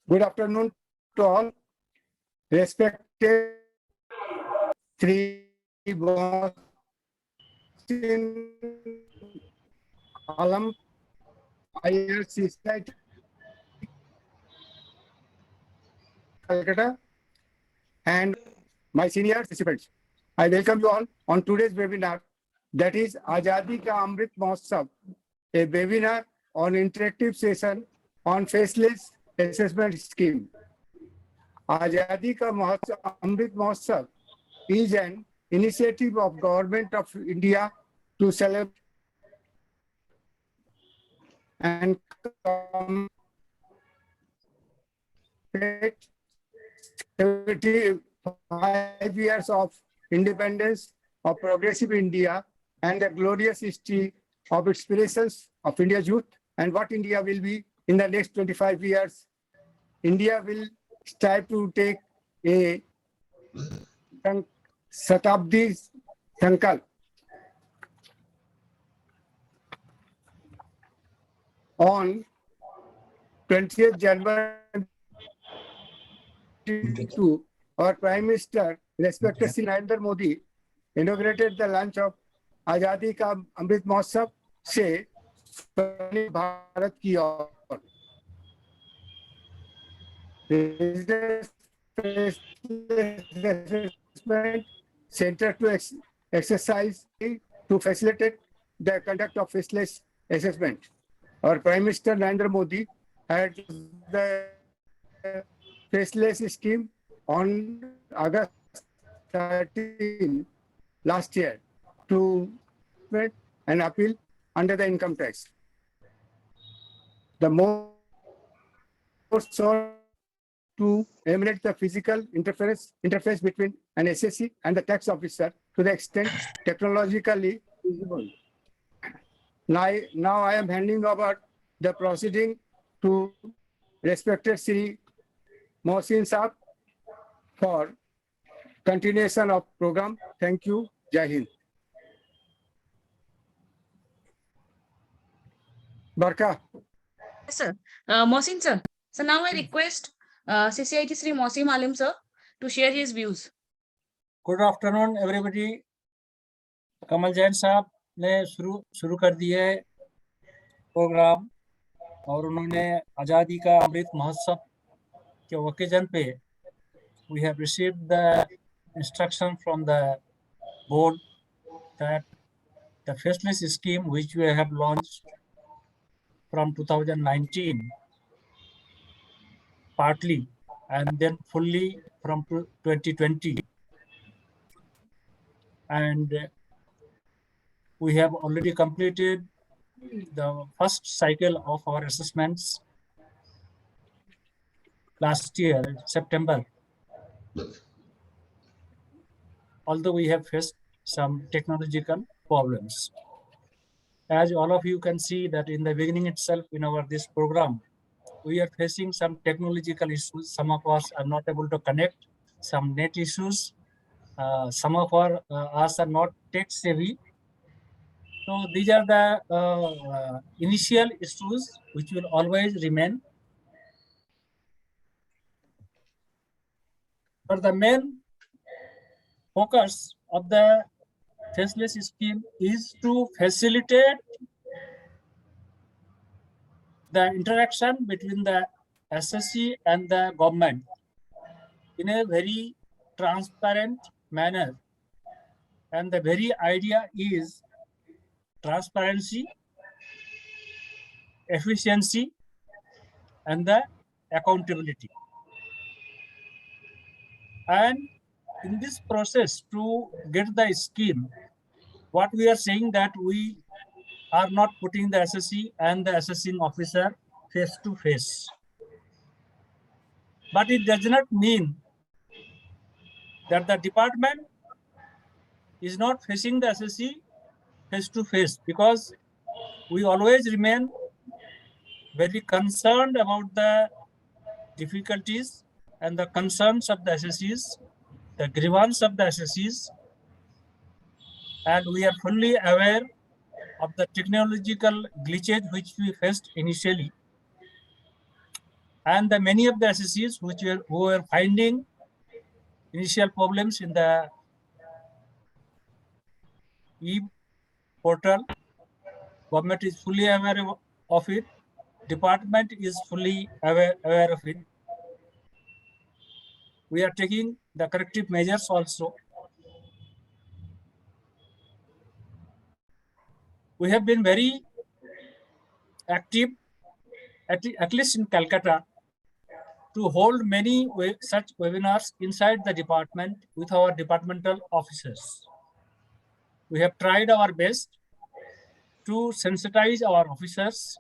Good afternoon to all. Respected Sri Mohsin Alam IRC Calcutta and my senior participants. I welcome you all on today's webinar, that is Azadi Ka Amrit Mahotsav, a webinar on interactive session on faceless assessment scheme. Azadi Ka Amrit Mahotsav is an initiative of Government of India to celebrate and commemorate 75 years of independence of progressive India and the glorious history of inspirations of India's youth and what India will be in the next 25 years. India will strive to take a Shatabdi Sankalp on 20th January 2022. Our Prime Minister, respected Sri Narendra Modi, inaugurated the launch of Azadi Ka Amrit Mahotsav से स्वर्ण भारत की ओर center to exercise to facilitate the conduct of faceless assessment. Our Prime Minister Narendra Modi had the faceless scheme on August 13 last year to an appeal under the income tax. The more sought to eliminate the physical interface between an SSC and the tax officer to the extent technologically feasible. Now I am handing over the proceeding to respected Sri Mohsin Saab for continuation of program. Thank you. Jai Hind. Barka. Yes, sir. Mohsin sir. So now I request CCIT Sri Mohsin Alim sir to share his views. Good afternoon, everybody. कमल जैन साहब ने शुरू कर दिए programme और उन्होंने आज़ादी का अमृत महोत्सव के ओकेजन पे we have received the instruction from the board that the faceless scheme which we have launched from 2019 partly and then fully from 2020, and we have already completed the first cycle of our assessments last year, September. Although we have faced some technological problems. As all of you can see that in the beginning itself in this program, we are facing some technological issues. Some of us are not able to connect, some net issues. Some of us are not tech savvy. So these are the initial issues which will always remain. But the main focus of the faceless scheme is to facilitate the interaction between the SSC and the government in a very transparent manner. And the very idea is transparency, efficiency, and the accountability. And in this process to get the scheme, what we are saying that we are not putting the SSC and the assessing officer face to face. But it does not mean that the department is not facing the SSC face to face, because we always remain very concerned about the difficulties and the concerns of the SSCs, the grievance of the SSCs, and we are fully aware of the technological glitches which we faced initially. And the many of the SSCs who were finding initial problems in the e-portal, government is fully aware of it. Department is fully aware of it. We are taking the corrective measures also. We have been very active, at least in Calcutta, to hold many such webinars inside the department with our departmental officers. We have tried our best to sensitize our officers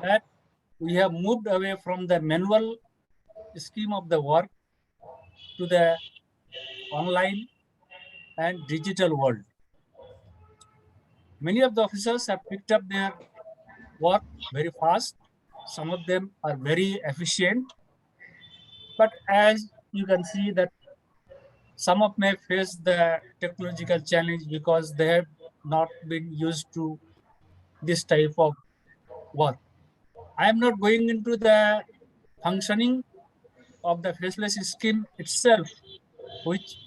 that we have moved away from the manual scheme of the work to the online and digital world. Many of the officers have picked up their work very fast. Some of them are very efficient. But as you can see that some of may face the technological challenge because they have not been used to this type of work. I am not going into the functioning of the faceless scheme itself, which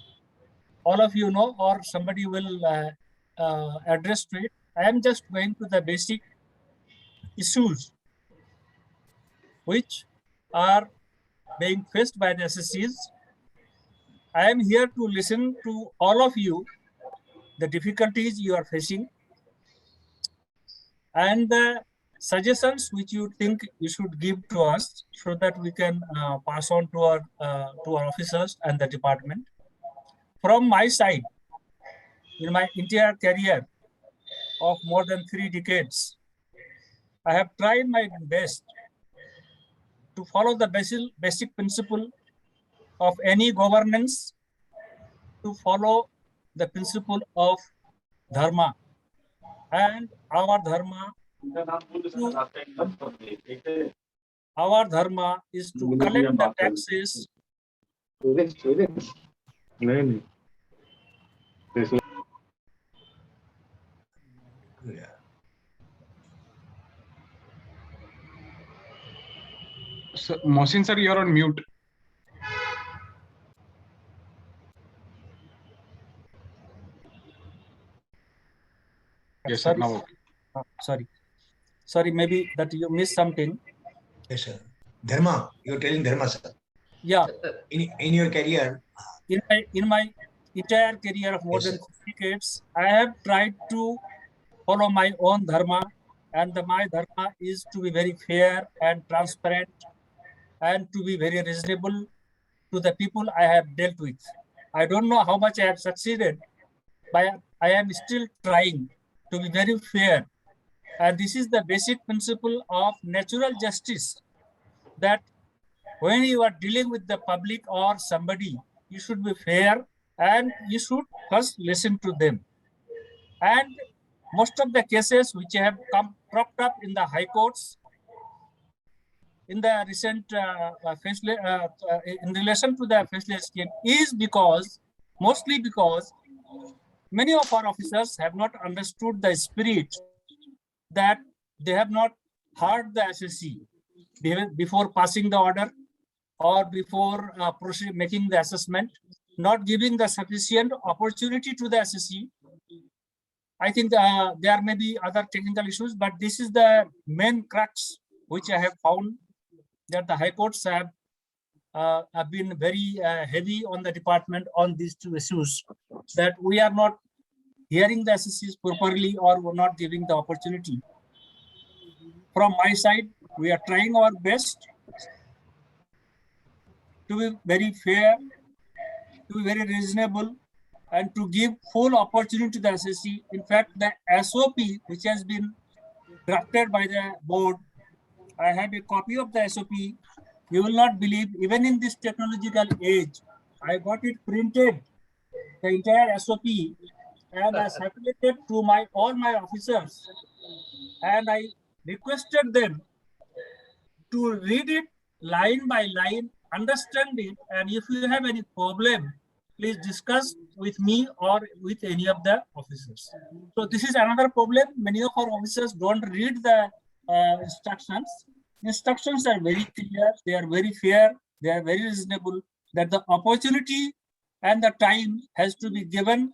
all of you know or somebody will address to it. I am just going to the basic issues which are being faced by the SSCs. I am here to listen to all of you, the difficulties you are facing, and the suggestions which you think you should give to us so that we can pass on to our officers and the department. From my side, in my entire career of more than 3 decades, I have tried my best to follow the basic principle of any governance, to follow the principle of dharma. And our dharma is to collect the taxes So, Mohsin sir, you're on mute. Yes, sir. Now, sorry, maybe that you missed something. Yes, sir. Dharma, you're telling dharma, sir. Yeah. In your career. In my entire career of more than 50 decades, I have tried to follow my own dharma, and my dharma is to be very fair and transparent and to be very reasonable to the people I have dealt with. I don't know how much I have succeeded, but I am still trying to be very fair. And this is the basic principle of natural justice, that when you are dealing with the public or somebody, you should be fair and you should first listen to them. And most of the cases which have come propped up in the high courts in the recent in relation to the faceless scheme is mostly because many of our officers have not understood the spirit, that they have not heard the SSC before passing the order or before making the assessment, not giving the sufficient opportunity to the SSC. I think there may be other technical issues, but this is the main crux which I have found, that the high courts have been very heavy on the department on these two issues, that we are not hearing the SSCs properly or we're not giving the opportunity. From my side, we are trying our best to be very fair, to be very reasonable, and to give full opportunity to the SSC. In fact, the SOP which has been drafted by the board, I have a copy of the SOP. You will not believe, even in this technological age, I got it printed, the entire SOP, and I circulated to all my officers, and I requested them to read it line by line, understand it, and if you have any problem, please discuss with me or with any of the officers. So this is another problem. Many of our officers don't read the instructions, Instructions are very clear, they are very fair, they are very reasonable, that the opportunity and the time has to be given,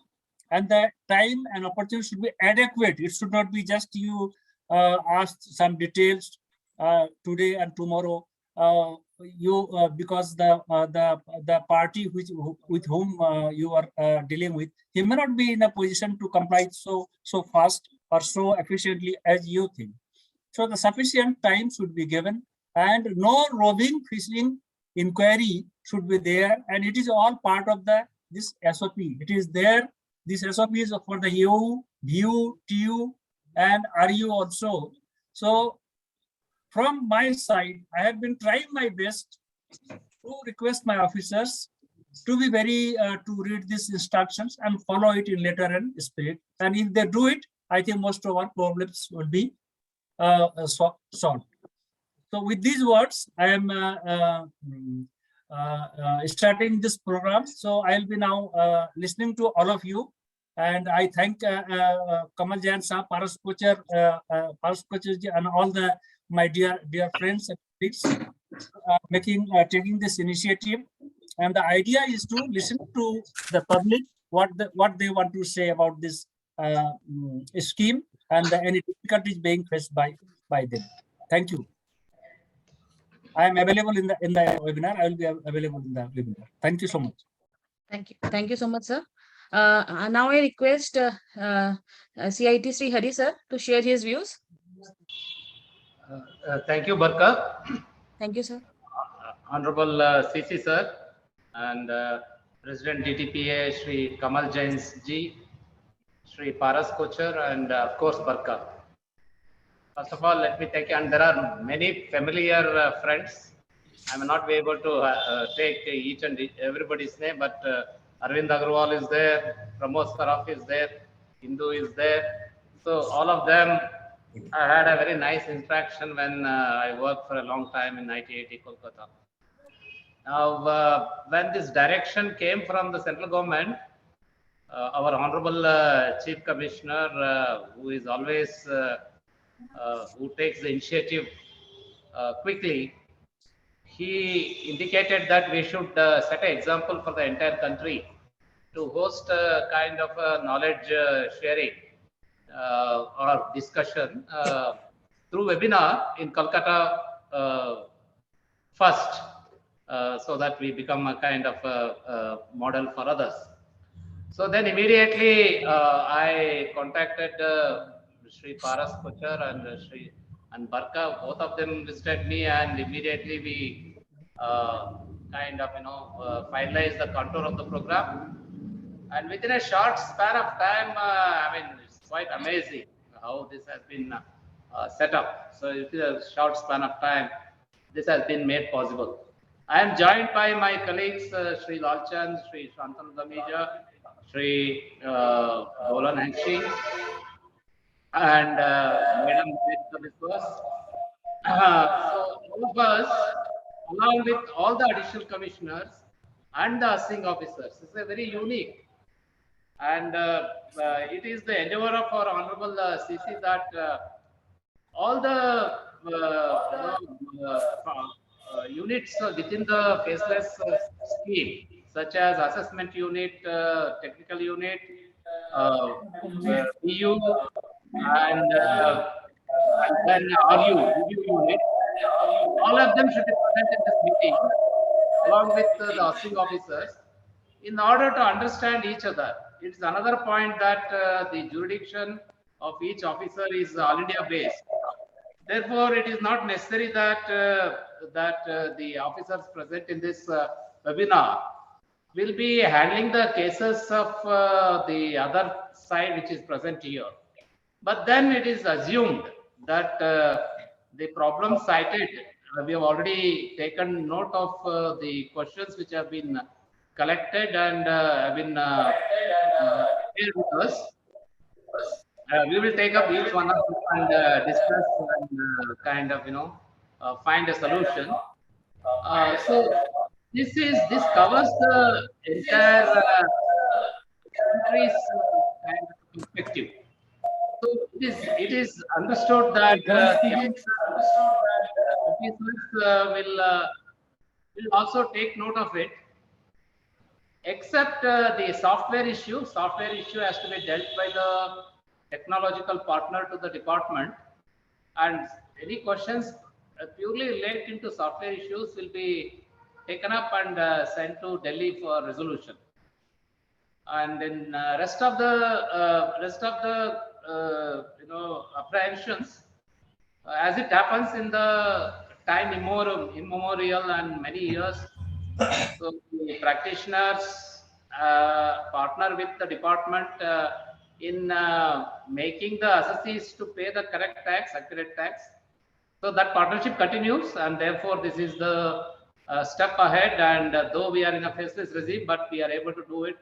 and the time and opportunity should be adequate. It should not be just you ask some details today and tomorrow. Because the party with whom you are dealing with, he may not be in a position to comply so fast or so efficiently as you think. So the sufficient time should be given, and no roving fishing inquiry should be there, and it is all part of this SOP. It is there. This SOP is for the EU, VU, TU, and RU also. So from my side, I have been trying my best to request my officers to be very to read these instructions and follow it in letter and spirit. And if they do it, I think most of our problems will be solved. So with these words, I am starting this program. So I'll be now listening to all of you. And I thank Kamal Jain Sir, Paras Kocher, and all my dear friends and colleagues taking this initiative. And the idea is to listen to the public, what they want to say about this scheme and any difficulties being faced by them. Thank you. I am available in the webinar. I will be available in the webinar. Thank you so much. Thank you so much, sir. Now I request CIT Sri Hari sir to share his views. Thank you, Barka. Thank you, sir. Honorable CC sir and President DTPA Shri Kamal Jain ji, Shri Paras Kocher, and of course Barka. First of all, let me thank you. And there are many familiar friends. I may not be able to take each and everybody's name, but Arvind Agarwal is there, Pramod Saraf is there, Hindu is there. So all of them, I had a very nice interaction when I worked for a long time in ITIT Kolkata. Now, when this direction came from the central government, our Honorable Chief Commissioner, who is always who takes the initiative quickly, he indicated that we should set an example for the entire country to host a kind of a knowledge sharing or discussion through webinar in Calcutta first, so that we become a kind of a model for others. So then immediately I contacted Shri Paras Kocher and Barka. Both of them visited me, and immediately we kind of finalized the contour of the program. And within a short span of time, I mean, it's quite amazing how this has been set up. So within a short span of time, this has been made possible. I am joined by my colleagues, Shri Lalchand, Shri Shantanu Gamija, Shri Dolan Henshi, and Madam Biswas. So all of us, along with all the additional commissioners and the assisting officers, is a very unique. And it is the endeavor of our Honorable CC that all the units within the faceless scheme, such as assessment unit, technical unit, EU, and then RU, review unit, all of them should be present in this meeting, along with the assisting officers, in order to understand each other. It's another point that the jurisdiction of each officer is all India based. Therefore, it is not necessary that the officers present in this webinar will be handling the cases of the other side which is present here. But then it is assumed that the problem cited, we have already taken note of the questions which have been collected and have been shared with us. We will take up each one of them and discuss and kind of find a solution. So this covers the entire country's kind of perspective. So it is understood that officers will also take note of it. Except the software issue has to be dealt by the technological partner to the department, and any questions purely related to software issues will be taken up and sent to Delhi for resolution. And in rest of the apprehensions, as it happens in the time immemorial and many years, so the practitioners partner with the department in making the assessees to pay the correct tax, accurate tax. So that partnership continues, and therefore this is the step ahead. And though we are in a faceless regime, but we are able to do it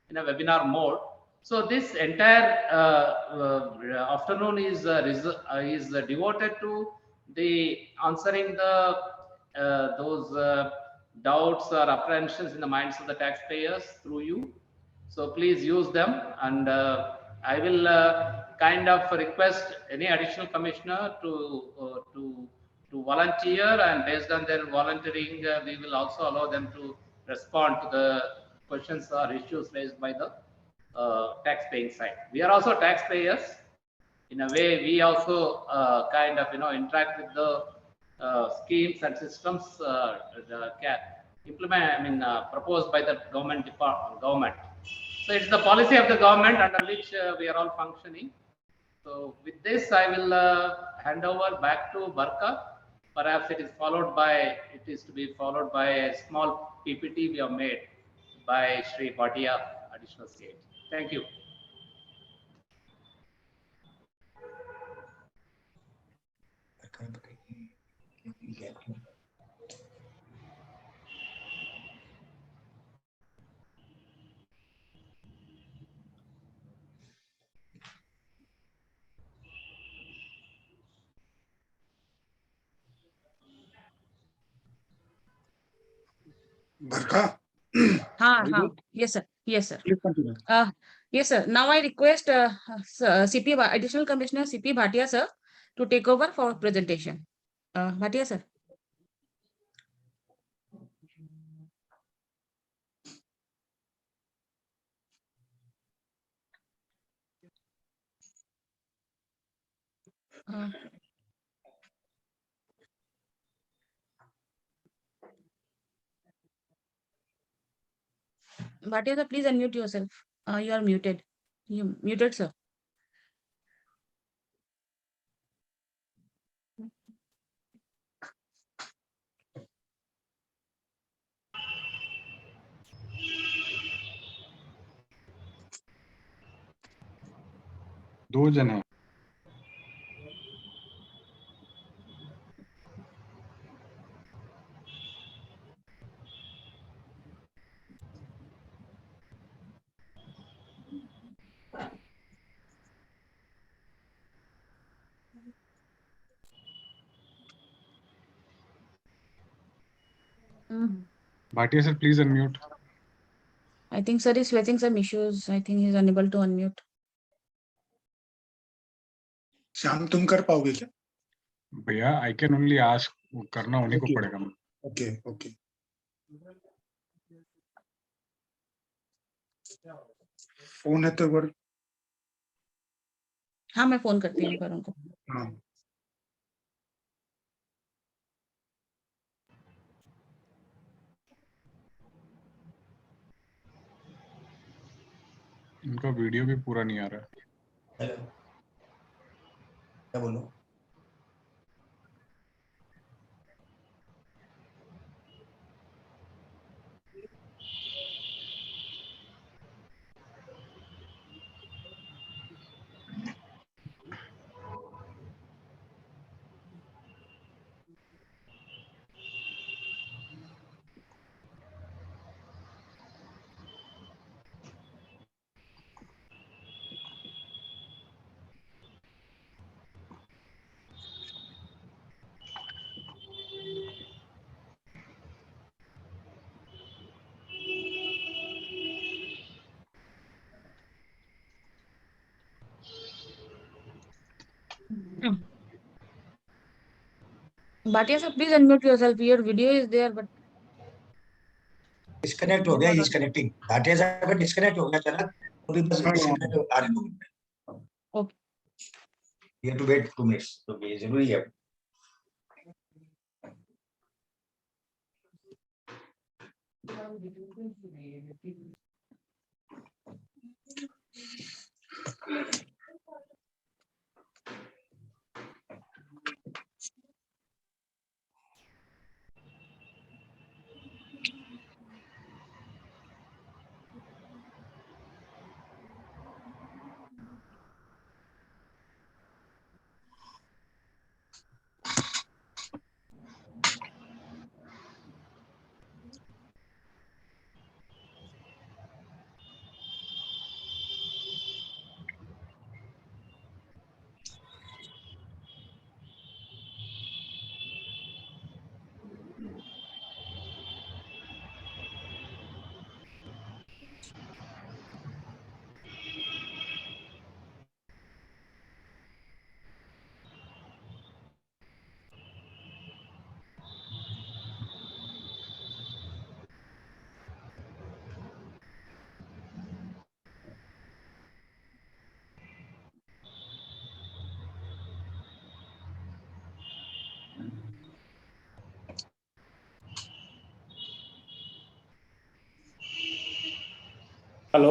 in a webinar mode. So this entire afternoon is devoted to the answering the those doubts or apprehensions in the minds of the taxpayers through you. So please use them, and I will kind of request any additional commissioner to volunteer, and based on their volunteering, we will also allow them to respond to the questions or issues raised by the tax-paying side. We are also taxpayers. In a way, we also kind of interact with the schemes and systems proposed by the government. So it's the policy of the government under which we are all functioning. So with this, I will hand over back to Barka. Perhaps it is to be followed by a small PPT we have made by Sri Bhatia, additional CA. Thank you. Barka. Yes, sir. Yes, sir. Please continue. Yes, sir. Now I request CP Additional Commissioner CP Bhatia, sir, to take over for presentation. Bhatia, sir. Bhatia, sir, please unmute yourself. You are muted. You muted, sir. दो जन हैं. Bhatia sir, please unmute. I think sir is facing some issues. I think he is unable to unmute. Shyam तुम कर पाओगे क्या? भैया, I can only ask. करना उन्हीं को पड़ेगा. Okay, okay. फोन है तो एक बार. हाँ, मैं फोन करती हूँ पर उनको. हाँ. इनका वीडियो भी पूरा नहीं आ रहा है. हेलो, क्या बोलो? Bhatia sir, please unmute yourself. Your video is there, but disconnect हो गया, इज कनेक्टिंग। भाटिया साहब का डिस्कनेक्ट हो गया चला, अभी बस डिस्कनेक्ट आ रही है। okay. You have to wait 2 minutes, तो ये जरूरी है। Hello.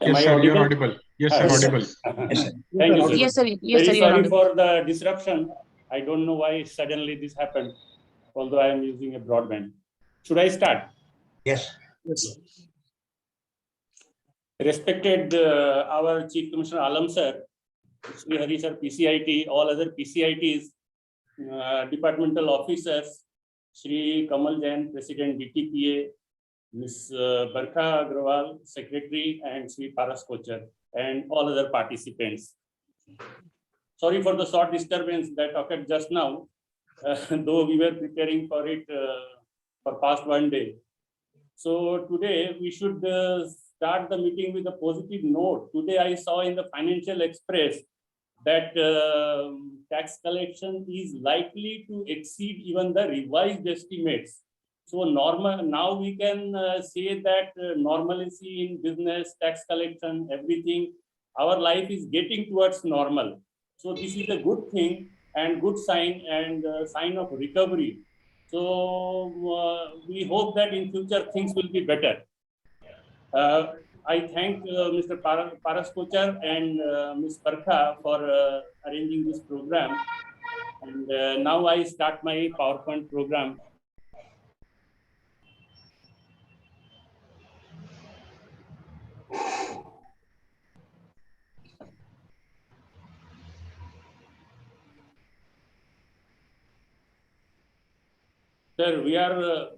Yes, sir, you're audible. Yes, sir, Yes, sir. audible. Yes, sir. Thank you, sir. Yes, sir. Yes, Very sir. You are sorry audible. for the disruption. I don't know why suddenly this happened, although I am using a broadband. Should I start? Yes. Respected our Chief Commissioner Alam sir, Sri Hari sir, PCIT, all other PCITs, departmental officers, Sri Kamal Jain, President DTPA, Ms. Barkha Agrawal, Secretary, and Sri Paras Kochar, and all other participants. Sorry for the short disturbance that occurred just now, though we were preparing for it for past 1 day. So today we should start the meeting with a positive note. Today I saw in the Financial Express that tax collection is likely to exceed even the revised estimates. So now we can say that normalcy in business, tax collection, everything, our life is getting towards normal. So this is a good thing and good sign and sign of recovery. So we hope that in future things will be better. I thank Mr. Paras Kochar and Ms. Barkha for arranging this program. And now I start my PowerPoint program. Sir, we are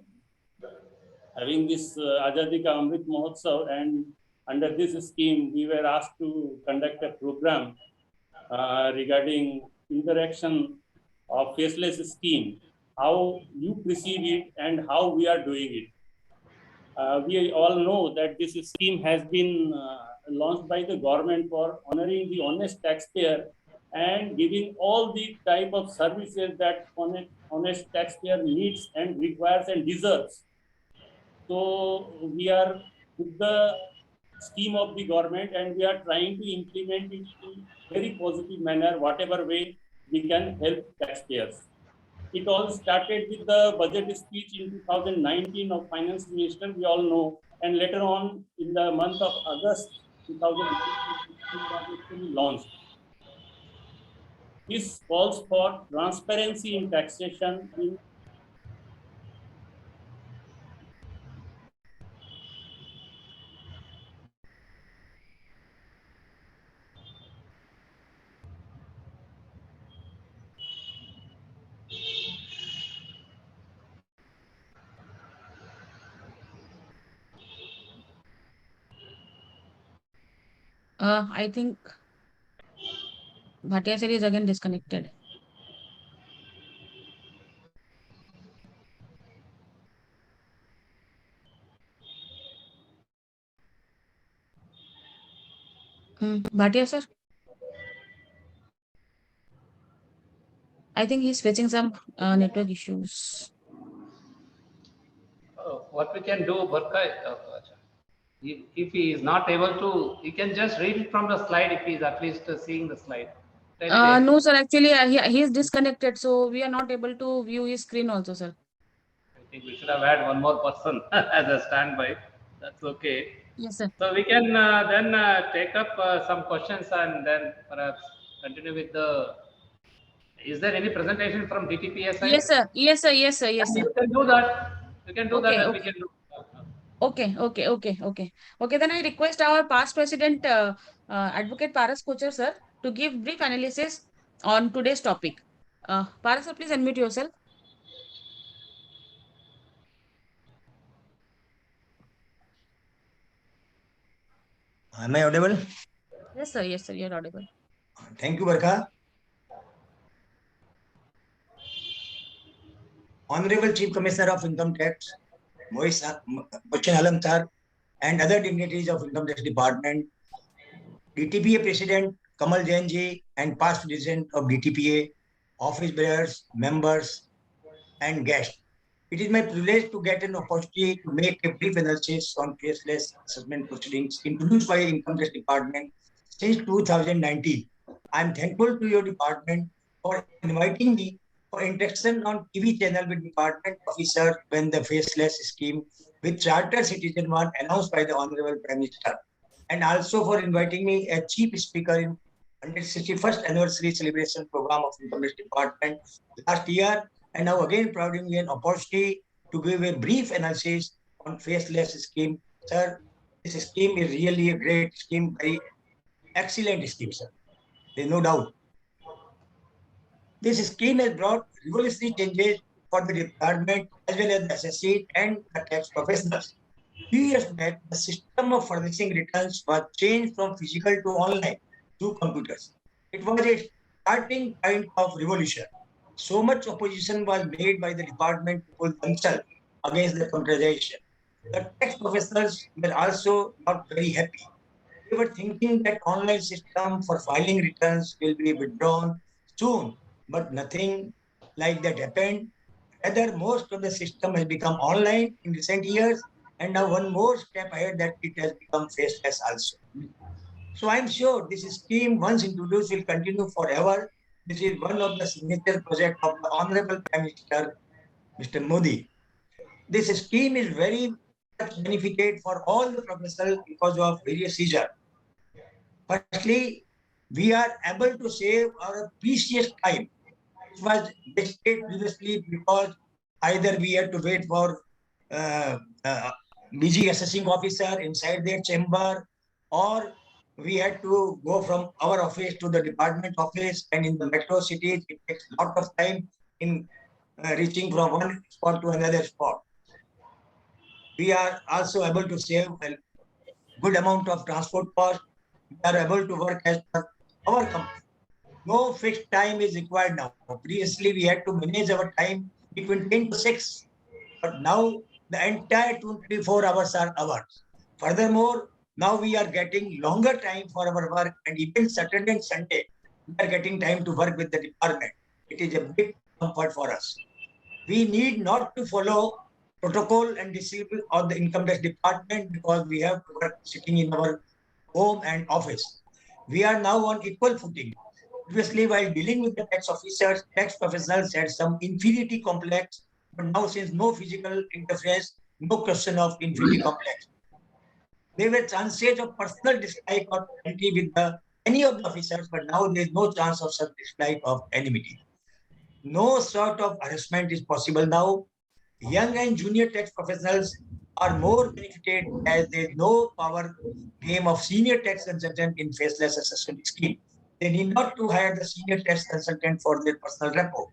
having this Azadi ka Amrit Mahotsav, and under this scheme, we were asked to conduct a program regarding interaction of faceless scheme, how you perceive it and how we are doing it. We all know that this scheme has been launched by the government for honoring the honest taxpayer and giving all the type of services that honest taxpayer needs and requires and deserves. So we are with the scheme of the government and we are trying to implement it in very positive manner, whatever way we can help taxpayers. It all started with the budget speech in 2019 of Finance Minister, we all know, and later on in the month of August 2019, it was actually launched. This calls for transparency in taxation in I think Bhatia sir is again disconnected. Bhatia sir? I think he's facing some network issues. What we can do, Barka, if he is not able to, he can just read it from the slide if he is at least seeing the slide. I'll check. No, sir. Actually, he is disconnected, so we are not able to view his screen also, sir. I think we should have had one more person as a standby. That's okay. Yes, sir. So we can then take up some questions and then perhaps continue with the. Is there any presentation from DTPA side? Yes, sir. Yes, sir. Yes, sir. Yes, sir. You can do that. You can do that, Okay, and we okay. can do. Okay, okay, okay, okay. Okay, then I request our past president, Advocate Paras Kochar, sir, to give brief analysis on today's topic. Paras, sir, please unmute yourself. Am I audible? Yes, sir. Yes, sir. You're audible. Thank you, Barka. Honorable Chief Commissioner of Income Tax, Mohsen Alam sir, and other dignitaries of Income Tax Department, DTPA President Kamal Jain ji, and past President of DTPA, office bearers, members, and guests. It is my privilege to get an opportunity to make a brief analysis on faceless assessment proceedings introduced by Income Tax Department since 2019. I am thankful to your department for inviting me for interaction on TV channel with department officers when the faceless scheme with Charter Citizen was announced by the Honorable Prime Minister, and also for inviting me as chief speaker in 161st anniversary celebration program of Income Tax Department last year, and now again providing me an opportunity to give a brief analysis on faceless scheme. Sir, this scheme is really a great scheme, very excellent scheme, sir. There's no doubt. This scheme has brought revolutionary changes for the department as well as the associate and the tax professionals. Few years back, the system of furnishing returns was changed from physical to online through computers. It was a starting point of revolution. So much opposition was made by the department people themselves against the computerization. The tax professionals were also not very happy. They were thinking that online system for filing returns will be withdrawn soon, but nothing like that happened. Rather, most of the system has become online in recent years, and now one more step ahead that it has become faceless also. So I'm sure this scheme, once introduced, will continue forever. This is one of the signature projects of the Honorable Prime Minister, Mr. Modi. This scheme is very much benefited for all the professionals because of various reasons. Firstly, we are able to save our precious time, which was wasted previously because either we had to wait for uh, uh, busy assessing officer inside their chamber, or we had to go from our office to the department office, and in the metro cities, it takes a lot of time in reaching from one spot to another spot. We are also able to save a good amount of transport cost. We are able to work as per our company. No fixed time is required now. Previously, we had to manage our time between 10 to 6, but now the entire 24 hours are ours. Furthermore, now we are getting longer time for our work, and even Saturday and Sunday, we are getting time to work with the department. It is a big comfort for us. We need not to follow protocol and discipline of the income tax department because we have to work sitting in our home and office. We are now on equal footing. Previously, while dealing with the tax officers, tax professionals had some inferiority complex, but now since no physical interference, no question of inferiority complex. There were chances of personal dislike or enmity with any of the officers, but now there is no chance of such dislike of enmity. No sort of harassment is possible now. Young and junior tax professionals are more benefited as there is no power game of senior tax consultant in faceless assessment scheme. They need not to hire the senior tax consultant for their personal repo.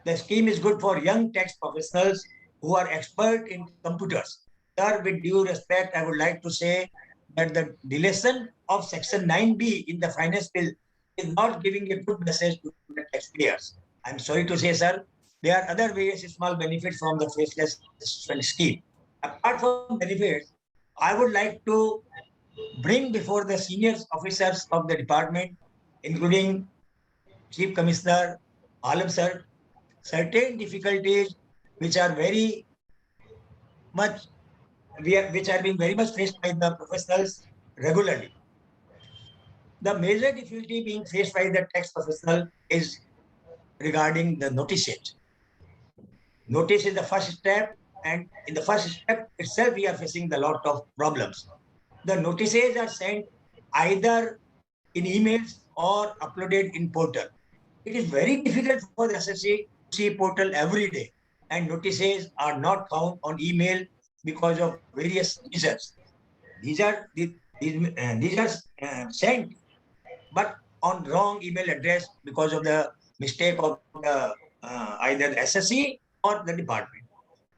The scheme is good for young tax professionals who are expert in computers. Sir, with due respect, I would like to say that the deletion of Section 9B in the finance bill is not giving a good message to the taxpayers. I'm sorry to say, sir, there are other various small benefits from the faceless assessment scheme. Apart from benefits, I would like to bring before the senior officers of the department, including Chief Commissioner, Alam sir, certain difficulties which are very much which are being very much faced by the professionals regularly. The major difficulty being faced by the tax professional is regarding the notices. Notice is the first step, and in the first step itself, we are facing the lot of problems. The notices are sent either in emails or uploaded in portal. It is very difficult for the SSC to see portal every day, and notices are not found on email because of various reasons. These are sent, but on wrong email address because of the mistake of the either the SSC or the department,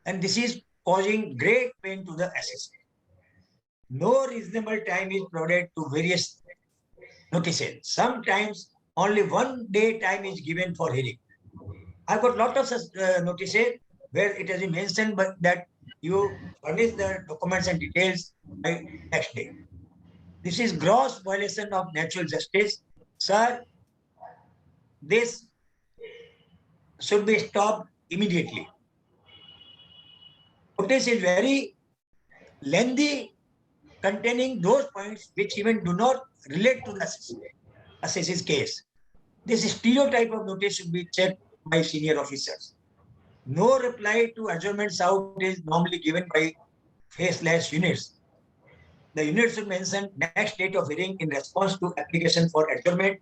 and this is causing great pain to the SSC. No reasonable time is provided to various notices. Sometimes only 1 day time is given for hearing. I've got lot of such notices where it has been mentioned but that you furnish the documents and details by next day. This is gross violation of natural justice. Sir, this should be stopped immediately. Notice is very lengthy, containing those points which even do not relate to the assess's case. This stereotype of notice should be checked by senior officers. No reply to adjournment out is normally given by faceless units. The unit should mention next date of hearing in response to application for adjournment.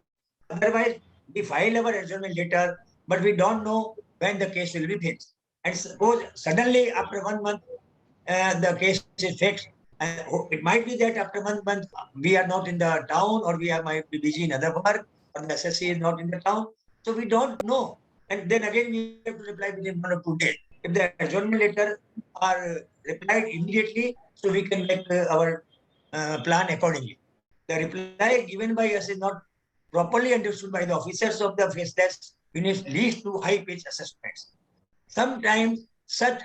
Otherwise, we file our adjournment later, but we don't know when the case will be fixed. And suppose suddenly after 1 month, the case is fixed. And it might be that after 1 month, we are not in the town or might be busy in other work or the SSC is not in the town. So we don't know. And then again, we have to reply within 1 or 2 days. If the adjournment letter are replied immediately, so we can make our plan accordingly. The reply given by us is not properly understood by the officers of the faceless units leads to high-pitched assessments. Sometimes such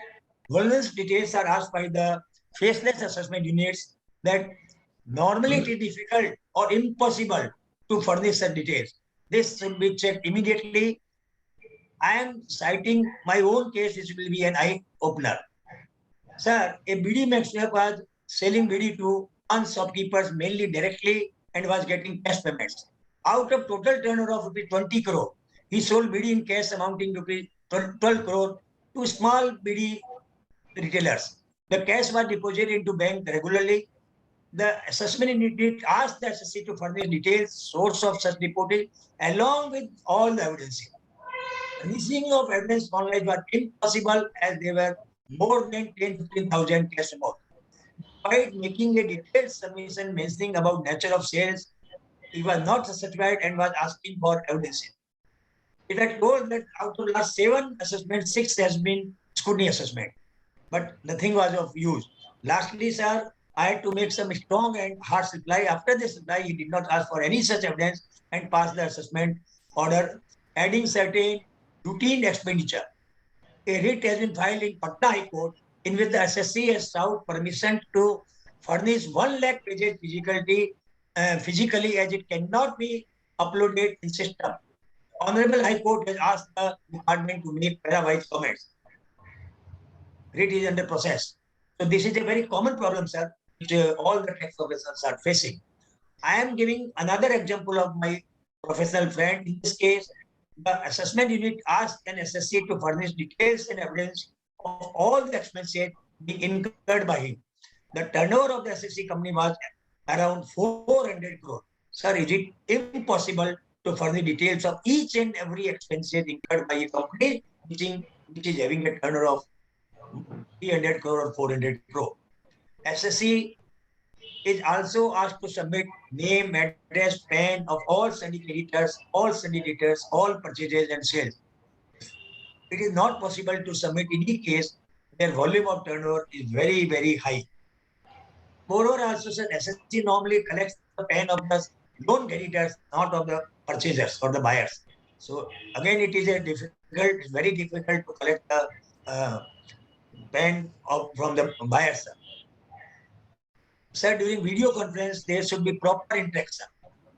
vulnerable details are asked by the faceless assessment units that normally it is difficult or impossible to furnish such details. This should be checked immediately. I am citing my own case, which will be an eye opener. Sir, a BD manufacturer was selling BD to one shopkeepers mainly directly and was getting cash payments. Out of total turnover of rupees 20 crore, he sold BD in cash amounting to rupees 12 crore to small BD retailers. The cash was deposited into bank regularly. The assessment unit asked the SSC to furnish details, source of such reporting, along with all the evidence. Releasing of evidence online was impossible as there were more than 10,000-15,000 cash amounts. Despite making a detailed submission mentioning about nature of sales, he was not satisfied and was asking for evidence. It had told that out of last 7 assessments, 6 has been scrutiny assessment, but nothing was of use. Lastly, sir, I had to make some strong and harsh reply. After this reply, he did not ask for any such evidence and passed the assessment order, adding certain routine expenditure. A writ has been filed in Patna High Court in which the SSC has sought permission to furnish 1 lakh pages physically as it cannot be uploaded in system. Honorable High Court has asked the department to make para-wise comments. Writ is under process. So this is a very common problem, sir, which all the tax professionals are facing. I am giving another example of my professional friend. In this case, the assessment unit asked an SSC to furnish details and evidence of all the expenses being incurred by him. The turnover of the SSC company was around 400 crore. Sir, is it impossible to furnish details of each and every expenses incurred by a company which is having a turnover of 300 crore or 400 crore? SSC is also asked to submit name, address, PAN of all syndicators, all purchases and sales. It is not possible to submit any case where volume of turnover is very, very high. Moreover, also said SSC normally collects the PAN of the loan creditors, not of the purchasers or the buyers. So again, it is very difficult to collect the PAN from the buyers. Sir, during video conference, there should be proper interaction.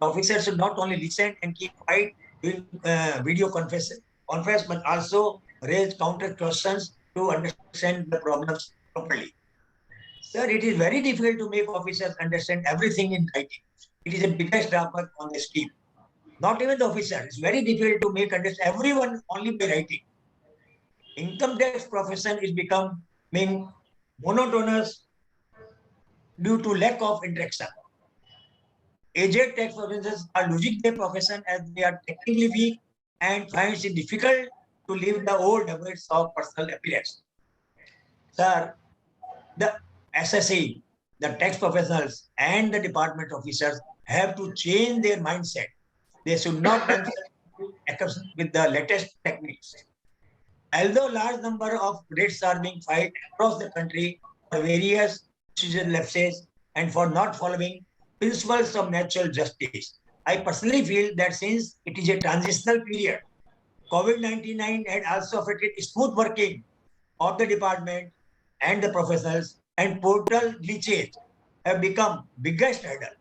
The officer should not only listen and keep quiet during video conference. conference, but also raise counter questions to understand the problems properly. Sir, it is very difficult to make officers understand everything in writing. It is the biggest drawback on the scheme. Not even the officer. It's very difficult to make understand everyone only by writing. Income tax profession is becoming monotonous due to lack of interaction. Aged tax professionals are losing their profession as they are technically weak and finds it difficult to live the old habits of personal appearance. Sir, the SSE, the tax professionals and the department officers have to change their mindset. They should not accept with the latest techniques. Although large number of writs are being filed across the country for various procedural lapses and for not following principles of natural justice, I personally feel that since it is a transitional period, COVID-19 had also affected smooth working of the department and the professionals, and portal glitches have become biggest hurdle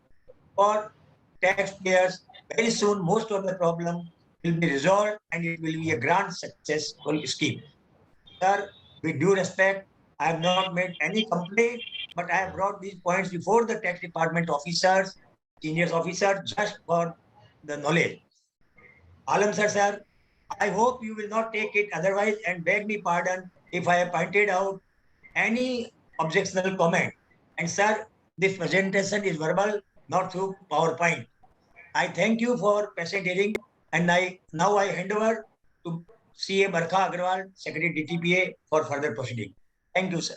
for taxpayers. Very soon, most of the problem will be resolved and it will be a grand successful scheme. Sir, with due respect, I have not made any complaint, but I have brought these points before the tax department officers, senior officers, just for the knowledge. Alam sir, I hope you will not take it otherwise and beg me pardon if I have pointed out any objectionable comment. And sir, this presentation is verbal, not through PowerPoint. I thank you for patient hearing, and now I hand over to CA Barkha Agarwal, Secretary DTPA, for further proceeding. Thank you, sir.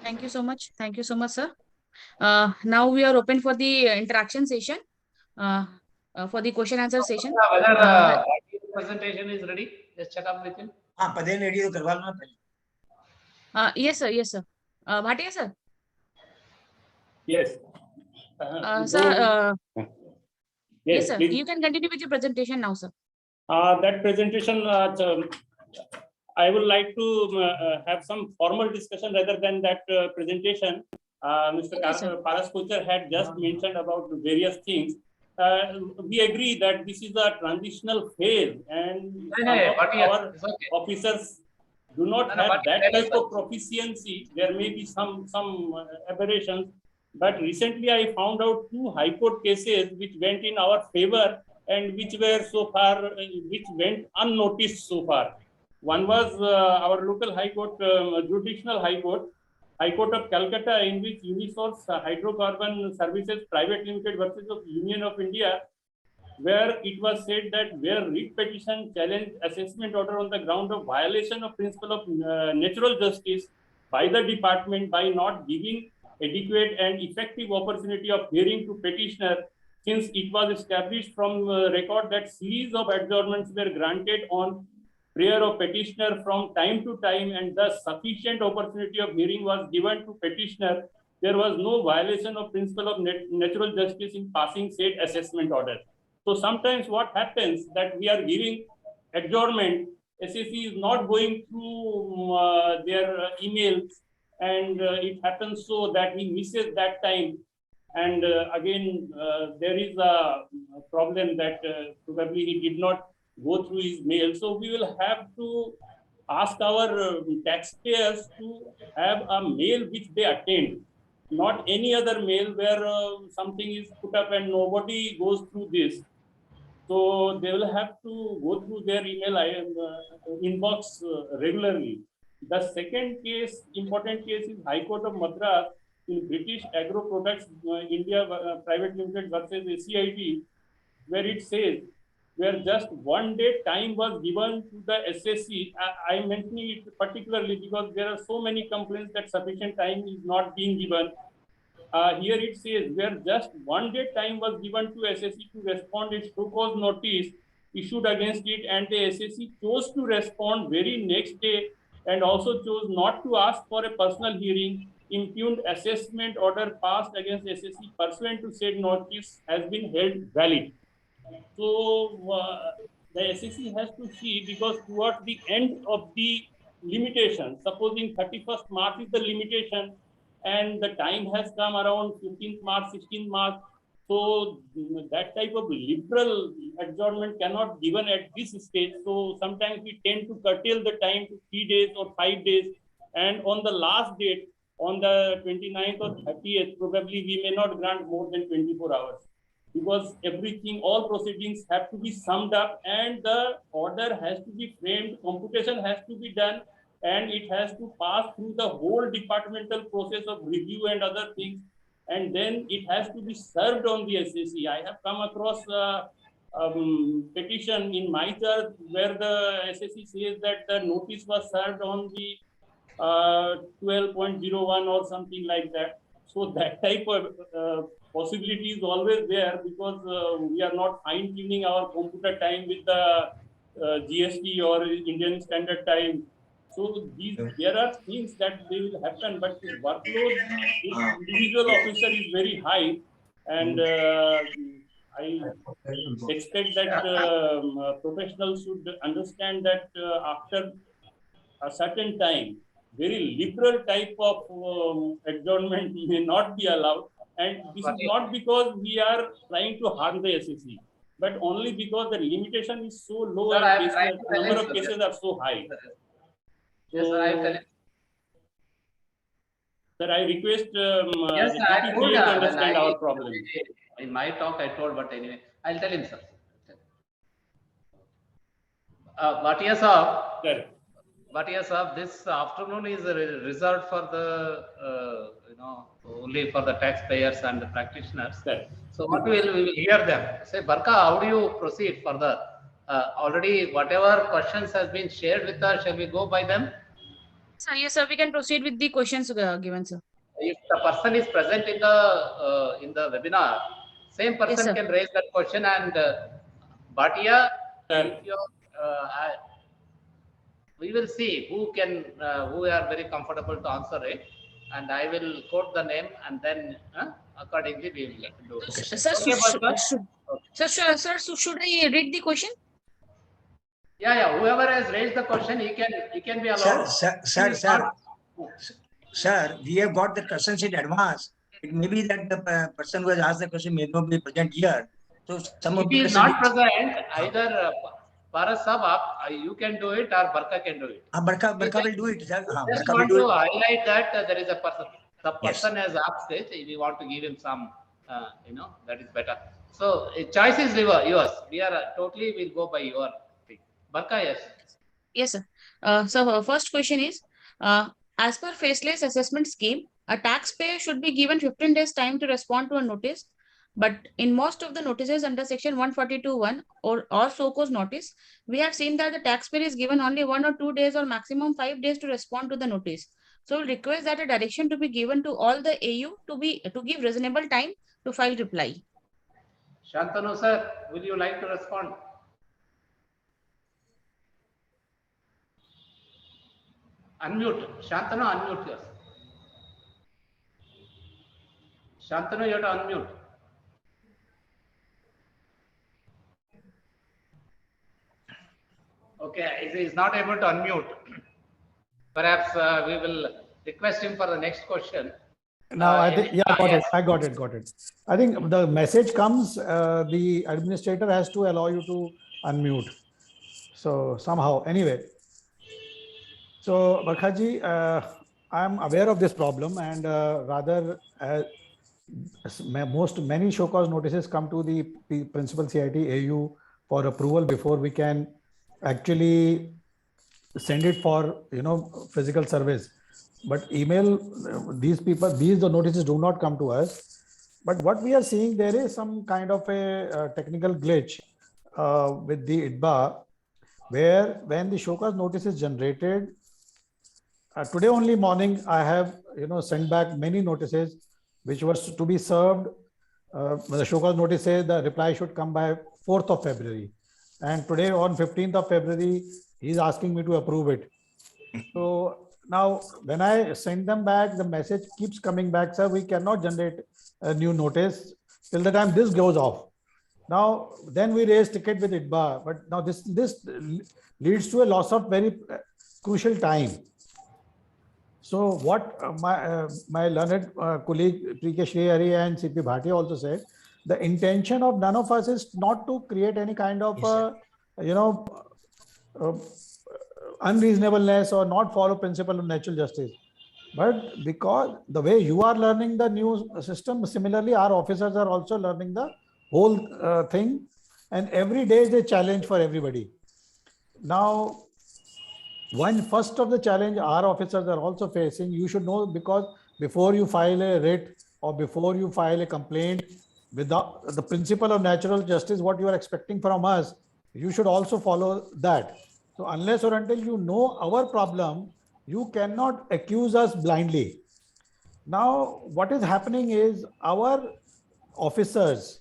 Thank you so much. Thank you so much, sir. Now we are open for the interaction session, for the question answer session. Whether audio presentation is ready? Just check up with him. हाँ पदेन ready तो करवा लो ना पहले. Yes, sir. Yes, sir. Bhatia, sir. Yes. Sir, yes, sir. please. You can continue with your presentation now, sir. That presentation, I would like to have some formal discussion rather than that presentation. Mr. Paras Kochar had just mentioned about various things. We agree that this is a transitional phase, and our officers do not have that type of proficiency. There may be some aberrations, but recently I found out 2 High Court cases which went in our favor and which were so far, which went unnoticed so far. One was our local High Court, Judicial High Court of Calcutta, in which Unisource Hydrocarbon Services Private Limited versus of Union of India, where it was said that where writ petition challenged assessment order on the ground of violation of principle of natural justice by the department by not giving adequate and effective opportunity of hearing to petitioner, since it was established from record that series of adjournments were granted on prayer of petitioner from time to time, and thus sufficient opportunity of hearing was given to petitioner, there was no violation of principle of natural justice in passing said assessment order. So sometimes what happens that we are giving adjournment, SSC is not going through their emails, and it happens so that he misses that time. And again, there is a problem that probably he did not go through his mail. So we will have to ask our taxpayers to have a mail which they attend, not any other mail where something is put up and nobody goes through this. So they will have to go through their email inbox regularly. The second case, important case, is High Court of Madras in British Agro Products India Private Limited versus ACIT, where it says where just 1 day time was given to the SSC. I am mentioning it particularly because there are so many complaints that sufficient time is not being given. Here it says where just 1 day time was given to SSC to respond its show-cause notice issued against it, and the SSC chose to respond very next day and also chose not to ask for a personal hearing. Impugned assessment order passed against SSC pursuant to said notice has been held valid. So the SSC has to see, because towards the end of the limitation, supposing 31st March is the limitation, and the time has come around 15th March, 16th March, So that type of liberal adjournment cannot be given at this stage. So sometimes we tend to curtail the time to 3 days or 5 days. And on the last date, on the 29th or 30th, probably we may not grant more than 24 hours. Because everything, all proceedings have to be summed up and the order has to be framed, computation has to be done, and it has to pass through the whole departmental process of review and other things, and then it has to be served on the SSC. I have come across a petition in my church where the SSC says that the notice was served on the 12.01 or something like that. So that type of possibility is always there because we are not fine-tuning our computer time with the GST or Indian Standard Time. So there are things that they will happen, but the workload with individual officer is very high, and I expect that professionals should understand that after a certain time, very liberal type of adjournment may not be allowed. And this is not because we are trying to harm the SSC, but only because the limitation is so low and number of cases are so high. Yes, sir, I am telling. Sir, I request Yes, sir, I told, DTPA to understand our problem. In my talk, I told, but anyway, I'll tell him, sir. Bhatia sir. Bhatia sir, this afternoon is reserved for the, only for the taxpayers and the practitioners. Sir. So what we will hear them. Say, Barka, how do you proceed further? Already whatever questions has been shared with us, shall we go by them? Sir, yes, sir, we can proceed with the questions given, sir. If the person is present in the webinar, same person Yes, can raise that question, and Bhatia, we will see who are very comfortable to answer it, and I will quote the name, and then accordingly we will do. Sir, should I read the question? Yeah, whoever has raised the question, he can be allowed. Sir, we have got the questions in advance. It may be that the person who has asked the question may not be present here. So some of if he is not present, either Paras Sab, you can do it, or Barka can do it. Barka will do it. Just want to highlight that there is a person. The person has asked it. We want to give him some, that is better. So choice is yours. We are totally will go by your thing. Barka, yes. Yes, sir. So first question is, as per faceless assessment scheme, a taxpayer should be given 15 days time to respond to a notice. But in most of the notices under section 142(1) or SOCO's notice, we have seen that the taxpayer is given only 1 or 2 days or maximum 5 days to respond to the notice. So we'll request that a direction to be given to all the AU to give reasonable time to file reply. Shantanu sir, will you like to respond? Unmute. Shantanu, unmute yours. Shantanu, you have to unmute. Okay, he is not able to unmute. Perhaps we will request him for the next question. Now, I think, yeah, I got it. I think the message comes, the administrator has to allow you to unmute. So somehow, anyway. So, Barkhaji, I am aware of this problem, and many show cause notices come to the principal CIT AU for approval before we can actually send it for physical service. But email, the notices do not come to us. But what we are seeing, there is some kind of a technical glitch with the ITBA, where when the show cause notice is generated, today only morning I have sent back many notices which was to be served. The show cause notice says the reply should come by 4th of February. And today on 15th of February, he is asking me to approve it. So now when I send them back, the message keeps coming back, sir, we cannot generate a new notice till the time this goes off. Now, then we raise ticket with ITBA, but now this leads to a loss of very crucial time. So what my learned colleague P.K. Shrihari and C.P. Bhatia also said, the intention of none of us is not to create any kind of, unreasonableness or not follow principle of natural justice. But because the way you are learning the new system, similarly, our officers are also learning the whole thing. And every day is a challenge for everybody. Now, one first of the challenge our officers are also facing, you should know, because before you file a writ or before you file a complaint, without the principle of natural justice, what you are expecting from us, you should also follow that. So unless or until you know our problem, you cannot accuse us blindly. Now, what is happening is our officers,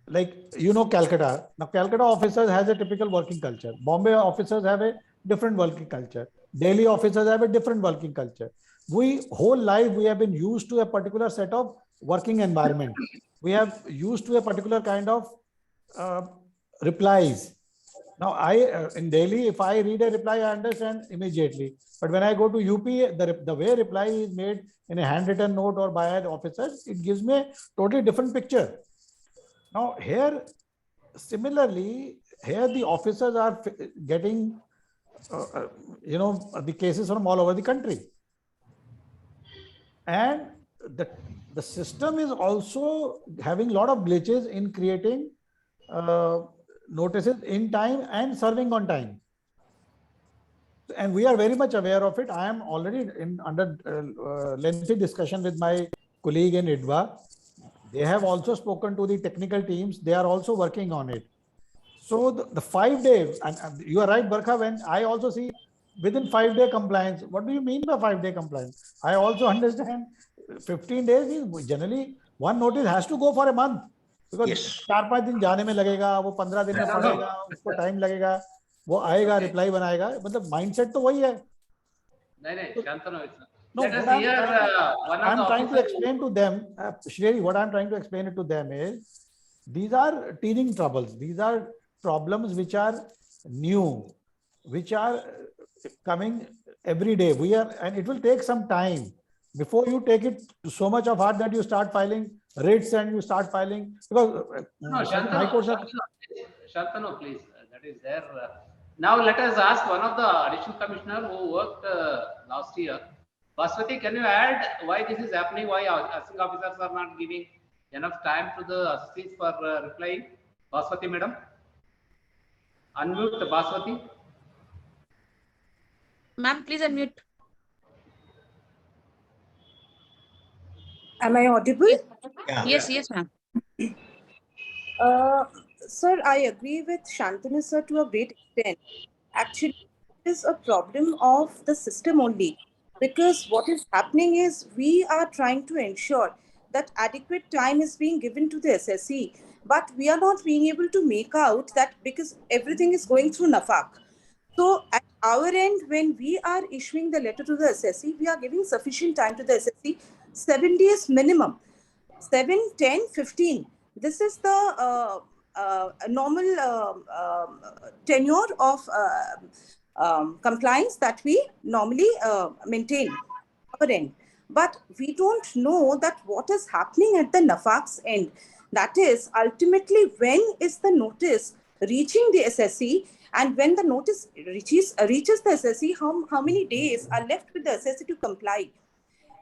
like, Calcutta. Now, Calcutta officers has a typical working culture. Bombay officers have a different working culture. Delhi officers have a different working culture. We whole life we have been used to a particular set of working environment. We have used to a particular kind of replies. Now, in Delhi, if I read a reply, I understand immediately. But when I go to UP, the way reply is made in a handwritten note or by an officer, it gives me a totally different picture. Now, here, similarly, here the officers are getting, the cases from all over the country. And the system is also having a lot of glitches in creating notices in time and serving on time. And we are very much aware of it. I am already under lengthy discussion with my colleague in IDWA. They have also spoken to the technical teams. They are also working on it. So the 5 days, and you are right, Barkha, when I also see within 5-day compliance. What do you mean by 5-day compliance? I also understand 15 days is generally one notice has to go for a month. Because 4-5 दिन जाने में लगेगा, वो 15 दिन में पड़ेगा, उसको time लगेगा, वो आएगा, रिप्लाई बनाएगा, मतलब माइंडसेट तो वही है. नहीं, Shantanu, No, let us hear one of the trying to explain to them, Shri, what I'm trying to explain it to them is, these are teething troubles. These are problems which are new, which are coming every day. And it will take some time before you take it so much of heart that you start filing writs and you start filing. Because Shantanu, please, that is there. Now let us ask one of the additional commissioner who worked last year. Baswati, can you add why this is happening? Why assessing officers are not giving enough time to the assessors for replying? Baswati, madam. Unmute Baswati. Ma'am, please unmute. Am I audible? Yes, yes, ma'am. Sir, I agree with Shantanu sir to a great extent. Actually, it is a problem of the system only. Because what is happening is we are trying to ensure that adequate time is being given to the SSE, but we are not being able to make out that because everything is going through NAFAC. So at our end, when we are issuing the letter to the SSE, we are giving sufficient time to the SSE, 7 days minimum, 7, 10, 15. This is the normal tenure of compliance that we normally maintain our end. But we don't know that what is happening at the NAFAC's end. That is, ultimately, when is the notice reaching the SSE, and when the notice reaches the SSE, how many days are left with the SSE to comply?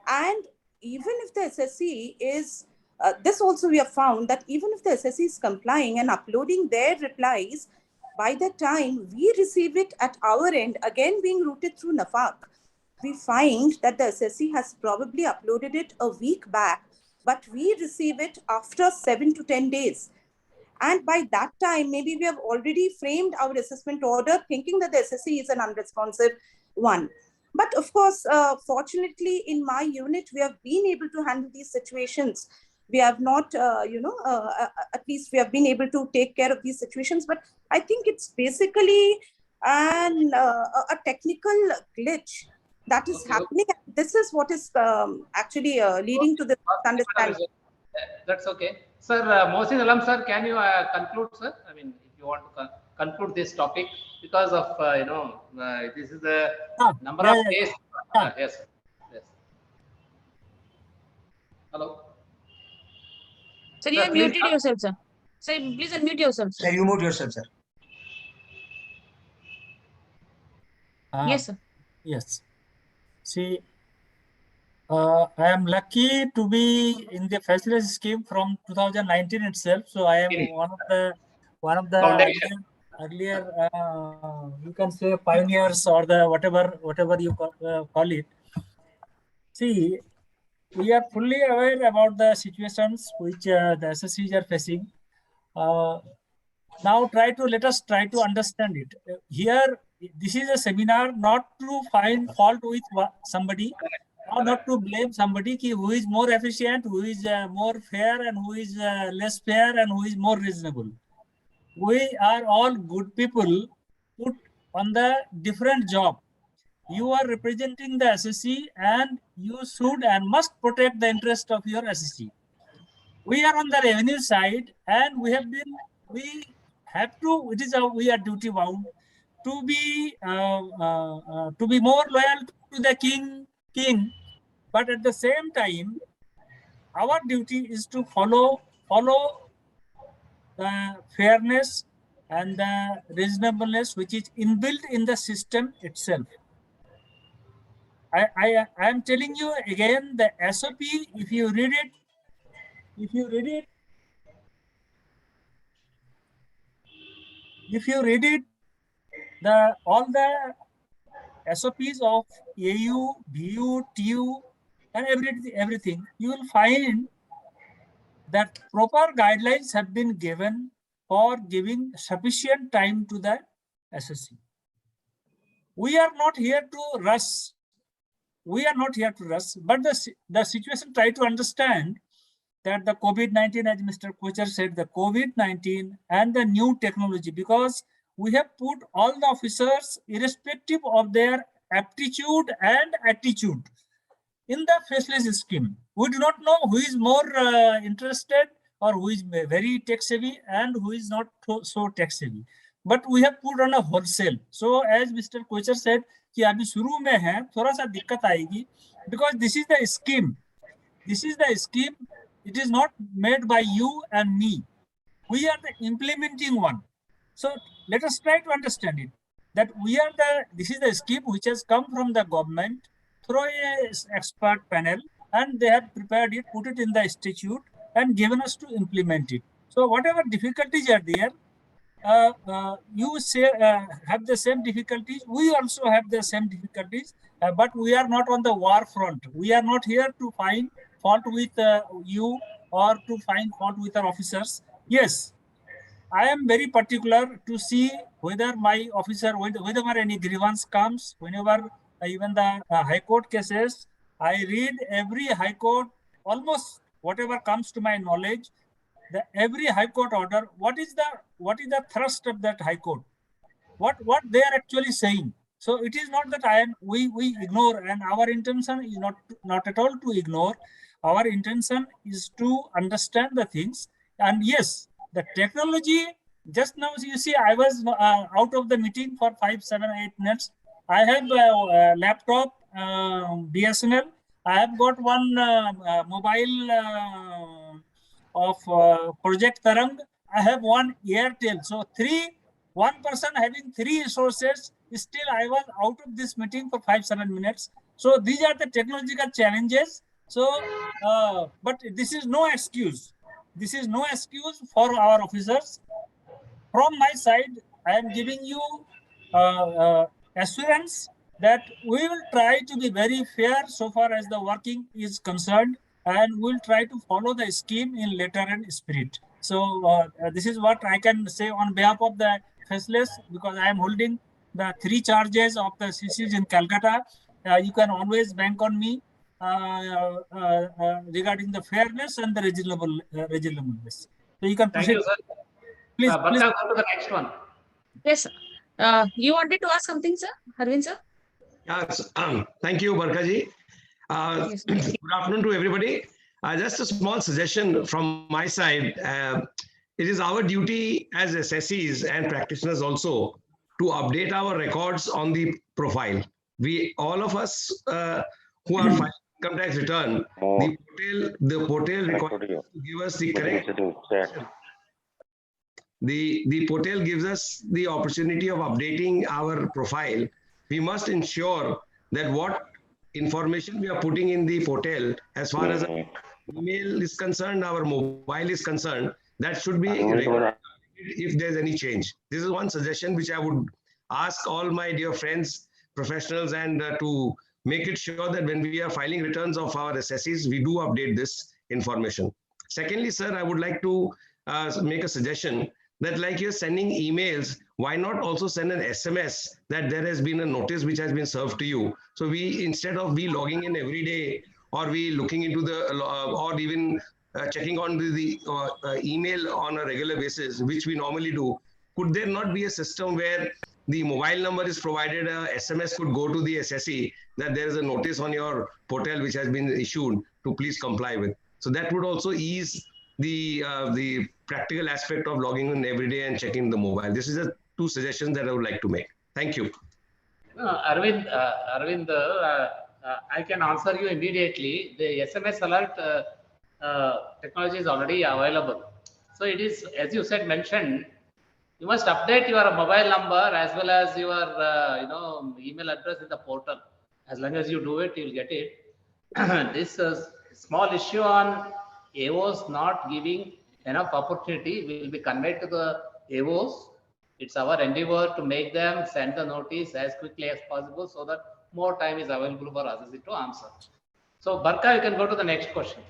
And even if the SSE is, this also we have found that even if the SSE is complying and uploading their replies, by the time we receive it at our end, again being routed through NAFAC, we find that the SSE has probably uploaded it a week back, but we receive it after 7 to 10 days. And by that time, maybe we have already framed our assessment order thinking that the SSE is an unresponsive one. But of course, fortunately, in my unit, we have been able to handle these situations. We have not, at least we have been able to take care of these situations. But I think it's basically a technical glitch that is happening. This is what is actually leading to this understanding. That's okay. Sir, Mohsin Alam sir, can you conclude, sir? I mean, if you want to conclude this topic, because of, this is the number of days. Yes. Hello. Sir, you Sir, have please, muted yourself, sir. Sir, please unmute yourself, sir, sir. you mute yourself, sir. Yes, sir. Yes. See, I am lucky to be in the facility scheme from 2019 itself. So I am one of the Foundation. earlier you can say pioneers or the whatever you call it. See, we are fully aware about the situations which the SSCs are facing. Now let us try to understand it. Here, this is a seminar not to find fault with somebody, or not to blame somebody who is more efficient, who is more fair, and who is less fair, and who is more reasonable. We are all good people put on the different job. You are representing the SSC, and you should and must protect the interest of your SSC. We are on the revenue side, and we have to, we are duty bound to be more loyal to the king. But at the same time, our duty is to follow the fairness and the reasonableness which is inbuilt in the system itself. I am telling you again, the SOP, if you read it, all the SOPs of AU, BU, TU, and everything, you will find that proper guidelines have been given for giving sufficient time to the SSC. We are not here to rush. But the situation, try to understand that the COVID-19, as Mr. Kocher said, the COVID-19 and the new technology, because we have put all the officers, irrespective of their aptitude and attitude, in the faceless scheme. We do not know who is more interested or who is very tech savvy and who is not so tech savvy. But we have put on a wholesale. So as Mr. Kocher said, कि अभी शुरू में है, थोड़ा सा दिक्कत आएगी, because this is the scheme. It is not made by you and me. We are the implementing one. So let us try to understand it. That this is the scheme which has come from the government through a expert panel, and they have prepared it, put it in the statute, and given us to implement it. So whatever difficulties are there, you say have the same difficulties. We also have the same difficulties, but we are not on the war front. We are not here to find fault with you or to find fault with our officers. Yes, I am very particular to see whether my officer, whenever any grievance comes, whenever even the high court cases, I read every high court, almost whatever comes to my knowledge, every high court order, what is the thrust of that high court? What they are actually saying. So it is not that we ignore, and our intention is not at all to ignore. Our intention is to understand the things. And yes, the technology, just now you see, I was out of the meeting for 5, 7, 8 minutes. I have a laptop, BSNL. I have got one mobile of Project Tarang. I have one Airtel. So one person having 3 resources, still I was out of this meeting for 5, 7 minutes. So these are the technological challenges. So, but this is no excuse. This is no excuse for our officers. From my side, I am giving you assurance that we will try to be very fair so far as the working is concerned, and we'll try to follow the scheme in letter and spirit. So this is what I can say on behalf of the faceless, because I am holding the 3 charges of the CCs in Calcutta. You can always bank on me regarding the fairness and the reasonableness. So you can proceed. Thank you, sir. Please, please. Go to the next one. Yes, you wanted to ask something, sir? Harvind, sir? Yes, thank you, Barkaji. Yes. Good afternoon to everybody. Just a small suggestion from my side. It is our duty as SSCs and practitioners also to update our records on the profile. All of us who are filing income tax return, the portal requires us to give us the correct. The portal gives us the opportunity of updating our profile. We must ensure that what information we are putting in the portal, as far as our email is concerned, our mobile is concerned, that should be regular if there's any change. This is one suggestion which I would ask all my dear friends, professionals, and to make it sure that when we are filing returns of our assessees, we do update this information. Secondly, sir, I would like to make a suggestion that like you're sending emails, why not also send an SMS that there has been a notice which has been served to you. So we, instead of we logging in every day, or we looking into the, or even checking on the email on a regular basis, which we normally do, could there not be a system where the mobile number is provided, a SMS could go to the SSE that there is a notice on your portal which has been issued to please comply with. So that would also ease the practical aspect of logging in every day and checking the mobile. This is the two suggestions that I would like to make. Thank you. Arvind, I can answer you immediately. The SMS alert technology is already available. So it is, as you said, mentioned, you must update your mobile number as well as your email address in the portal. As long as you do it, you'll get it. This small issue on AOs not giving enough opportunity will be conveyed to the AOs. It's our endeavor to make them send the notice as quickly as possible so that more time is available for us to answer. So, Barka, you can go to the next question.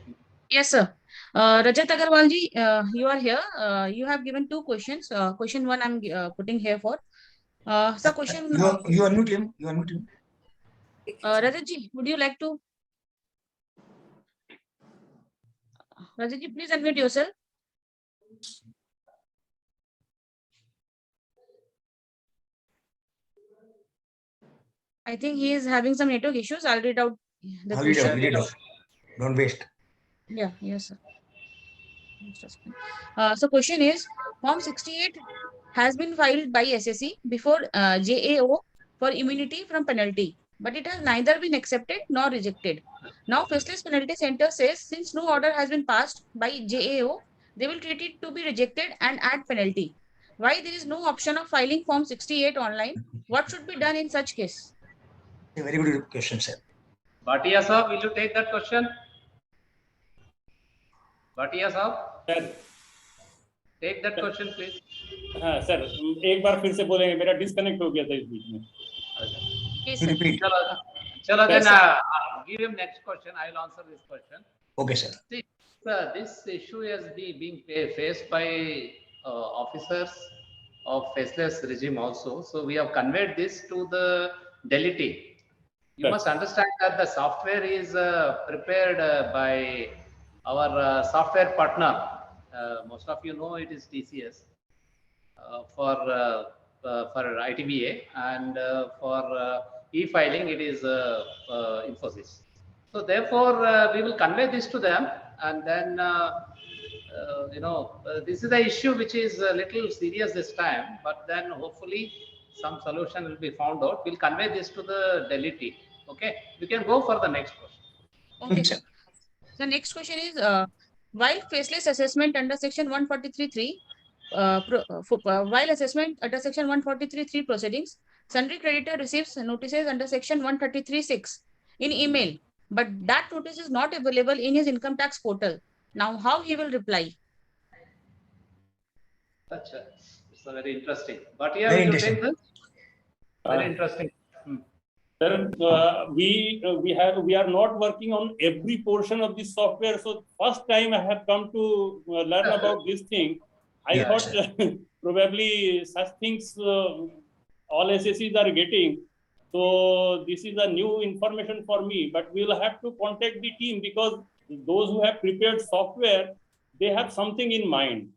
Yes, sir. Rajat Agarwal ji, you are here. You have given two questions. Question one I'm putting here for. Sir, question. You unmute him. You unmute him. Rajat ji, would you like to? Rajat ji, please unmute yourself. I think he is having some network issues. I'll read out the question. Read out. Don't waste. Yeah, yes, sir. So question is, Form 68 has been filed by SSE before JAO for immunity from penalty, but it has neither been accepted nor rejected. Now, Faceless Penalty Center says since no order has been passed by JAO, they will treat it to be rejected and add penalty. Why there is no option of filing Form 68 online? What should be done in such case? A very good question, sir. Bhatia sir, will you take that question? Bhatia sir, take that question, please. हाँ sir, एक बार फिर से बोलेंगे, मेरा disconnect हो गया था इस बीच में. Repeat. Chalo, then give him next question. I will answer this question. Okay, sir. See, sir, this issue is being faced by officers of faceless regime also. So we have conveyed this to the Delhi team. You must understand that the software is prepared by our software partner. Most of you know it is TCS for ITBA, and for e-filing it is Infosys. So therefore, we will convey this to them, and then this is the issue which is a little serious this time, but then hopefully some solution will be found out. We'll convey this to the Delhi team. Okay, we can go for the next question. Okay. The next question is, while faceless assessment under section 143.3, while assessment under section 143.3 proceedings, sundry creditor receives notices under section 133.6 in email, but that notice is not available in his income tax portal. Now, how he will reply? It's a very interesting. But yeah, very interesting. Very interesting. Sir, we are not working on every portion of this software. So first time I have come to learn about this thing. I thought probably such things all SSEs are getting. So this is a new information for me. But we will have to contact the team, because those who have prepared software, they have something in mind.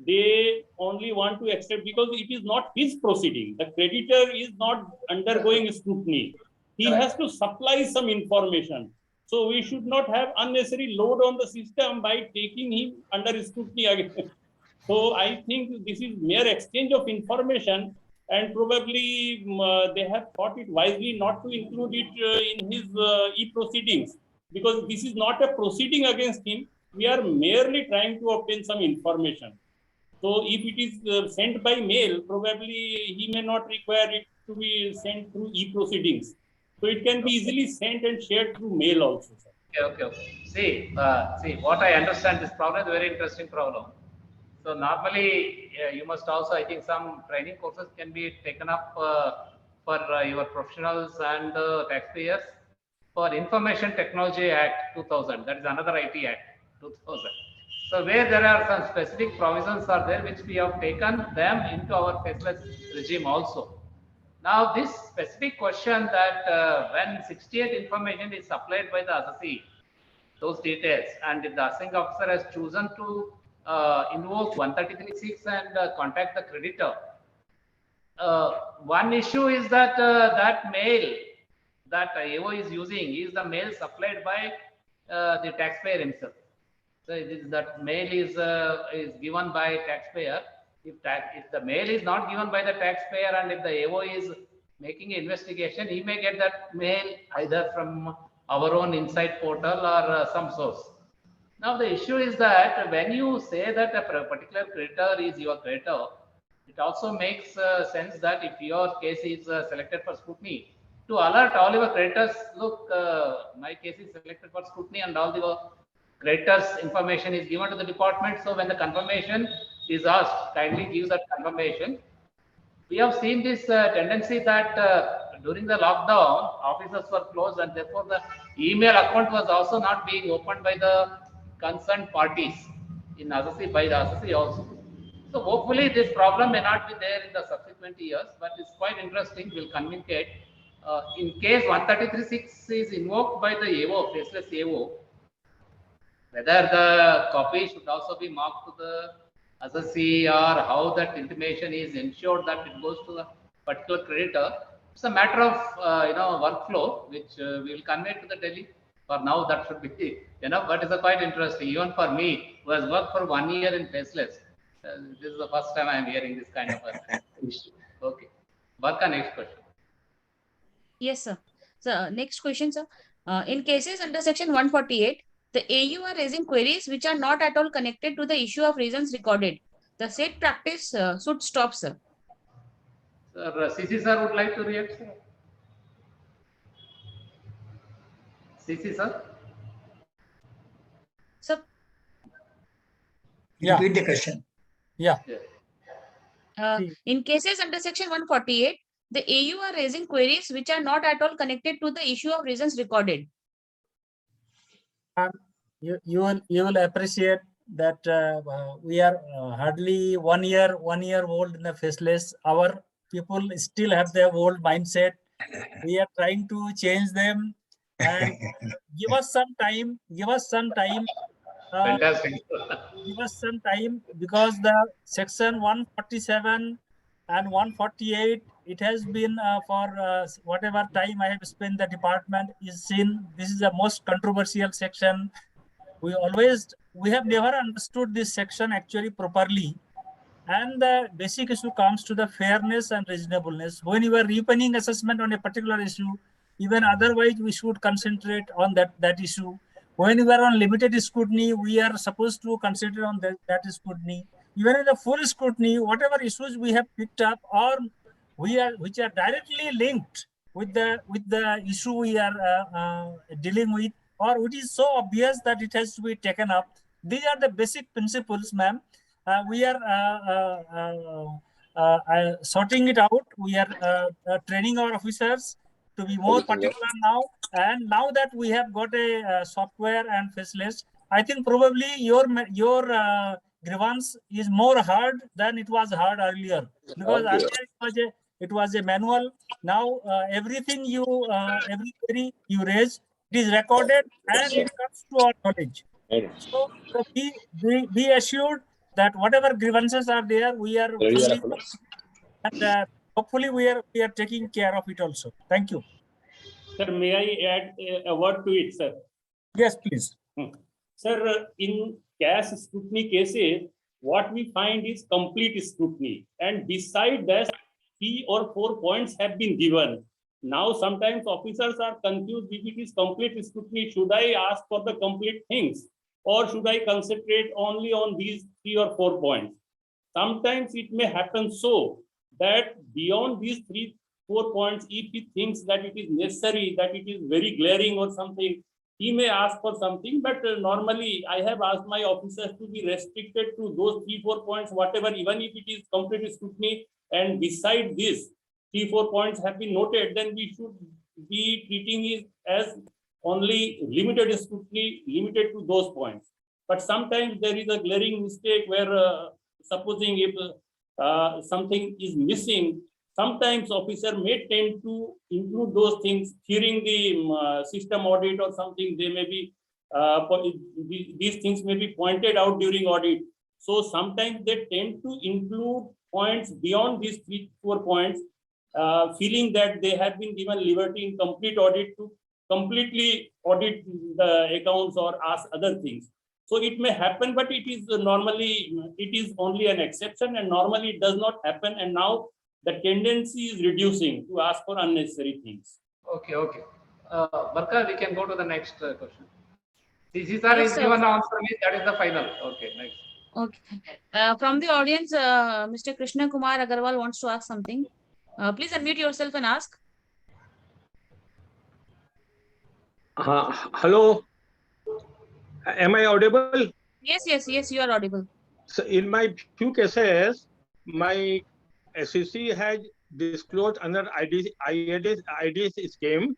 They only want to accept because it is not his proceeding. The creditor is not undergoing scrutiny. He has to supply some information. So we should not have unnecessary load on the system by taking him under scrutiny again. So I think this is mere exchange of information, and probably they have thought it wisely not to include it in his e-proceedings. because this is not a proceeding against him. We are merely trying to obtain some information. So if it is sent by mail, probably he may not require it to be sent through e-proceedings. So it can be easily sent and shared through mail also, sir. Okay. See, what I understand, this problem is a very interesting problem. So normally, you must also, I think, some training courses can be taken up for your professionals and taxpayers for Information Technology Act 2000. That is another IT Act 2000. So where there are some specific provisions are there which we have taken them into our faceless regime also. Now this specific question that when 68 information is supplied by the Azadi, those details, and if the assessing officer has chosen to invoke 133(6) and contact the creditor, one issue is that that mail that AO is using is the mail supplied by the taxpayer himself. So that mail is given by taxpayer. If the mail is not given by the taxpayer and if the AO is making an investigation, he may get that mail either from our own inside portal or some source. Now the issue is that when you say that a particular creditor is your creditor, it also makes sense that if your case is selected for scrutiny, to alert all your creditors, look, my case is selected for scrutiny and all the creditors' information is given to the department. So when the confirmation is asked, kindly give that confirmation. We have seen this tendency that during the lockdown, offices were closed and therefore the email account was also not being opened by the concerned parties in Azadi, by the Azadi also. So hopefully this problem may not be there in the subsequent years, but it's quite interesting. We'll communicate. In case 133(6) is invoked by the AO, faceless AO, whether the copy should also be marked to the assessee or how that intimation is ensured that it goes to the particular creditor. It's a matter of workflow which we will convey to the Delhi. For now, that should be but it's quite interesting. Even for me, who has worked for 1 year in faceless, this is the first time I am hearing this kind of a issue. Okay, Barka, next question. Yes, sir. So next question, sir. In cases under section 148, the AU are raising queries which are not at all connected to the issue of reasons recorded. The said practice should stop, sir. Sir, CC sir would like to react, sir. CC sir. Sir. Yeah. Repeat the question. Yeah. In cases under section 148, the AU are raising queries which are not at all connected to the issue of reasons recorded. You will appreciate that we are hardly 1 year old in the faceless. Our people still have their old mindset. We are trying to change them and give us some time. Fantastic. Give us some time, because the section 147 and 148, it has been for whatever time I have spent the department is seen. This is the most controversial section. We have never understood this section actually properly. And the basic issue comes to the fairness and reasonableness. When you are reopening assessment on a particular issue, even otherwise we should concentrate on that issue. When we are on limited scrutiny, we are supposed to consider on that scrutiny. Even in the full scrutiny, whatever issues we have picked up or which are directly linked with the issue we are dealing with, or which is so obvious that it has to be taken up. These are the basic principles, ma'am. We are sorting it out. We are training our officers to be more particular now. And now that we have got a software and faceless, I think probably your grievance is more hard than it was hard earlier, because earlier it was a manual. Now everything every query you raise, it is recorded and it comes to our knowledge. So be assured that whatever grievances are there, we are fully, and hopefully we are taking care of it also. Thank you. Sir, may I add a word to it, sir? Yes, please. Sir, in cash scrutiny cases, what we find is complete scrutiny. And beside that, 3 or 4 points have been given. Now, sometimes officers are confused if it is complete scrutiny. Should I ask for the complete things, or should I concentrate only on these 3 or 4 points? Sometimes it may happen so that beyond these 3, 4 points, if he thinks that it is necessary, that it is very glaring or something, he may ask for something. But normally, I have asked my officers to be restricted to those 3, 4 points, whatever, even if it is complete scrutiny. And beside this, 3, 4 points have been noted, then we should be treating it as only limited scrutiny, limited to those points. But sometimes there is a glaring mistake where, supposing if something is missing, sometimes officer may tend to include those things during the system audit or something. They may be, these things may be pointed out during audit. So sometimes they tend to include points beyond these 3, 4 points, feeling that they have been given liberty in complete audit to completely audit the accounts or ask other things. So it may happen, but it is normally, it is only an exception, and normally it does not happen. And now the tendency is reducing to ask for unnecessary things. Okay, okay. Barka, we can go to the next question. CC sir Yes, is sir. given answer me, that is the final. Okay, next. Okay. From the audience, Mr. Krishna Kumar Agarwal wants to ask something. Please unmute yourself and ask. Hello, am I audible? Yes, you are audible. So in my few cases, my SEC has disclosed under IDS scheme.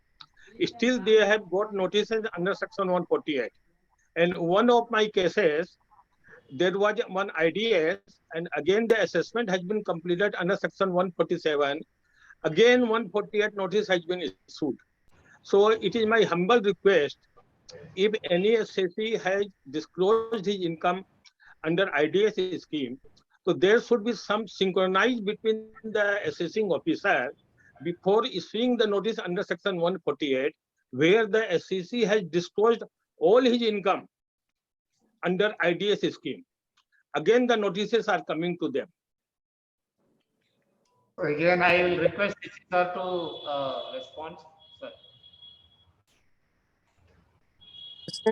Still, they have got notices under Section 148. And one of my cases, there was one IDS, and again the assessment has been completed under Section 147. Again, 148 notice has been issued. So it is my humble request, if any SSC has disclosed his income under IDS scheme, so there should be some synchronized between the assessing officer before issuing the notice under Section 148, where the SEC has disclosed all his income under IDS scheme. Again, the notices are coming to them. Again, I will request CC sir to respond. Sir.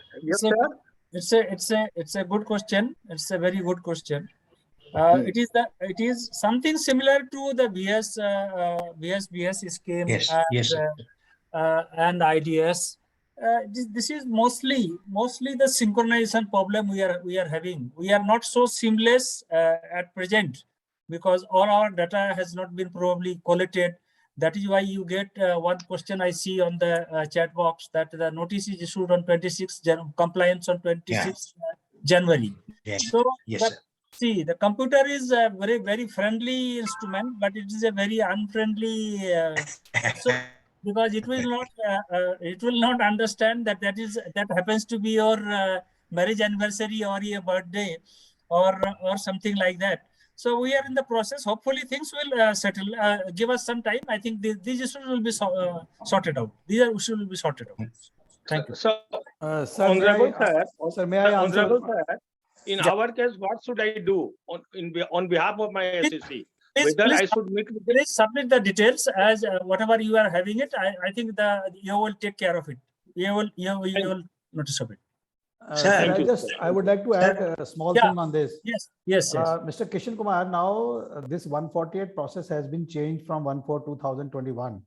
Yes, sir. It's a good question. It's a very good question. It is something similar to the BS scheme. Yes, and, yes, sir. And IDS. This is mostly the synchronization problem we are having. We are not so seamless at present because all our data has not been probably collected. That is why you get one question I see on the chat box, that the notice is issued on 26 compliance on 26 January. Yes. So Yes, sir. see, the computer is a very friendly instrument, but it is a very unfriendly. So because it will not understand that happens to be your marriage anniversary or your birthday or something like that. So we are in the process. Hopefully things will settle. Give us some time. I think these issues will be sorted out. These issues will be sorted out. Thank you. So, Sir, Honorable sir, may I answer? Honorable sir, in our case, what should I do on behalf of my SEC? Whether I should meet with please submit the details as whatever you are having it. I think you will take care of it. You will notice of it. Sir, I would like to add a small thing on this. Yes. Mr. Kishan Kumar, now this 148 process has been changed from 1/4/2021.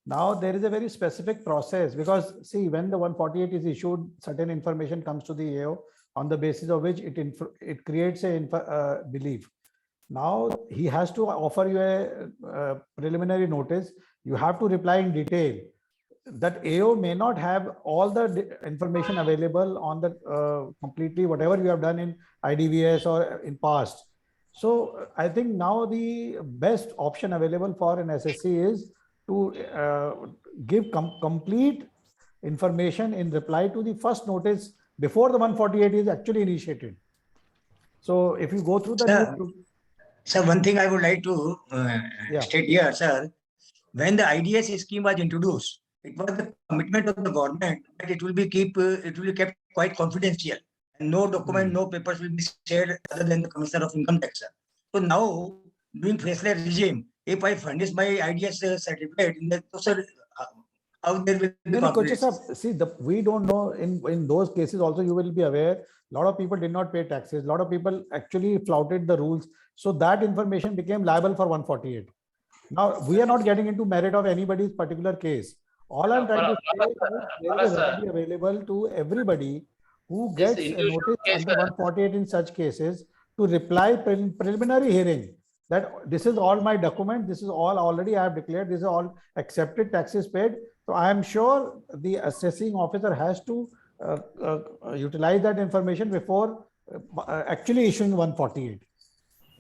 Now there is a very specific process, because see, when the 148 is issued, certain information comes to the AO on the basis of which it creates a belief. Now he has to offer you a preliminary notice. You have to reply in detail. That AO may not have all the information available on the completely whatever you have done in IDVS or in past. So I think now the best option available for an SSC is to give complete information in reply to the first notice before the 148 is actually initiated. So if you go through the Sir, one thing I would like to state here, sir. When the IDS scheme was introduced, it was the commitment of the government that it will be kept quite confidential, and no document, no papers will be shared other than the Commissioner of Income Tax. So now, doing faceless regime, if I furnish my IDS certificate, so sir, how there will be Really, Coach, conflicts? see, we don't know. In those cases, also you will be aware. A lot of people did not pay taxes. A lot of people actually flouted the rules. So that information became liable for 148. Now we are not getting into merit of anybody's particular case. All I'm trying to say is there is a remedy available to everybody who gets a notice under 148 in such cases to reply preliminary hearing that this is all my document, this is all already I have declared, this is all accepted, taxes paid. So I am sure the assessing officer has to utilize that information before actually issuing 148.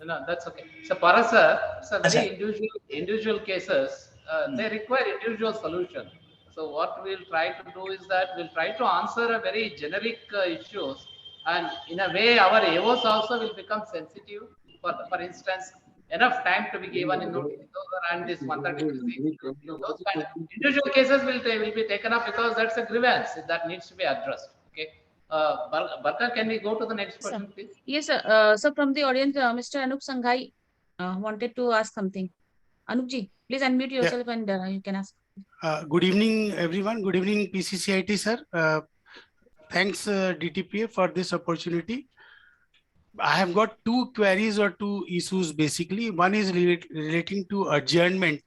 No, that's okay. So, Paras sir, it's a very individual cases. They require individual solution. So, what we'll try to do is that we'll try to answer a very generic issues, and in a way, our AOs also will become sensitive. For instance, enough time to be given in notice and this 130. Those kind of individual cases will be taken up because that's a grievance that needs to be addressed. Okay. Barkar, can we go to the next question, please? Yes, sir. So from the audience, Mr. Anup Sanghai wanted to ask something. Anupji, please unmute yourself and you can ask. Good evening, everyone. Good evening, PCCIT, sir. Thanks, DTPA, for this opportunity. I have got two queries or two issues, basically. One is relating to adjournment.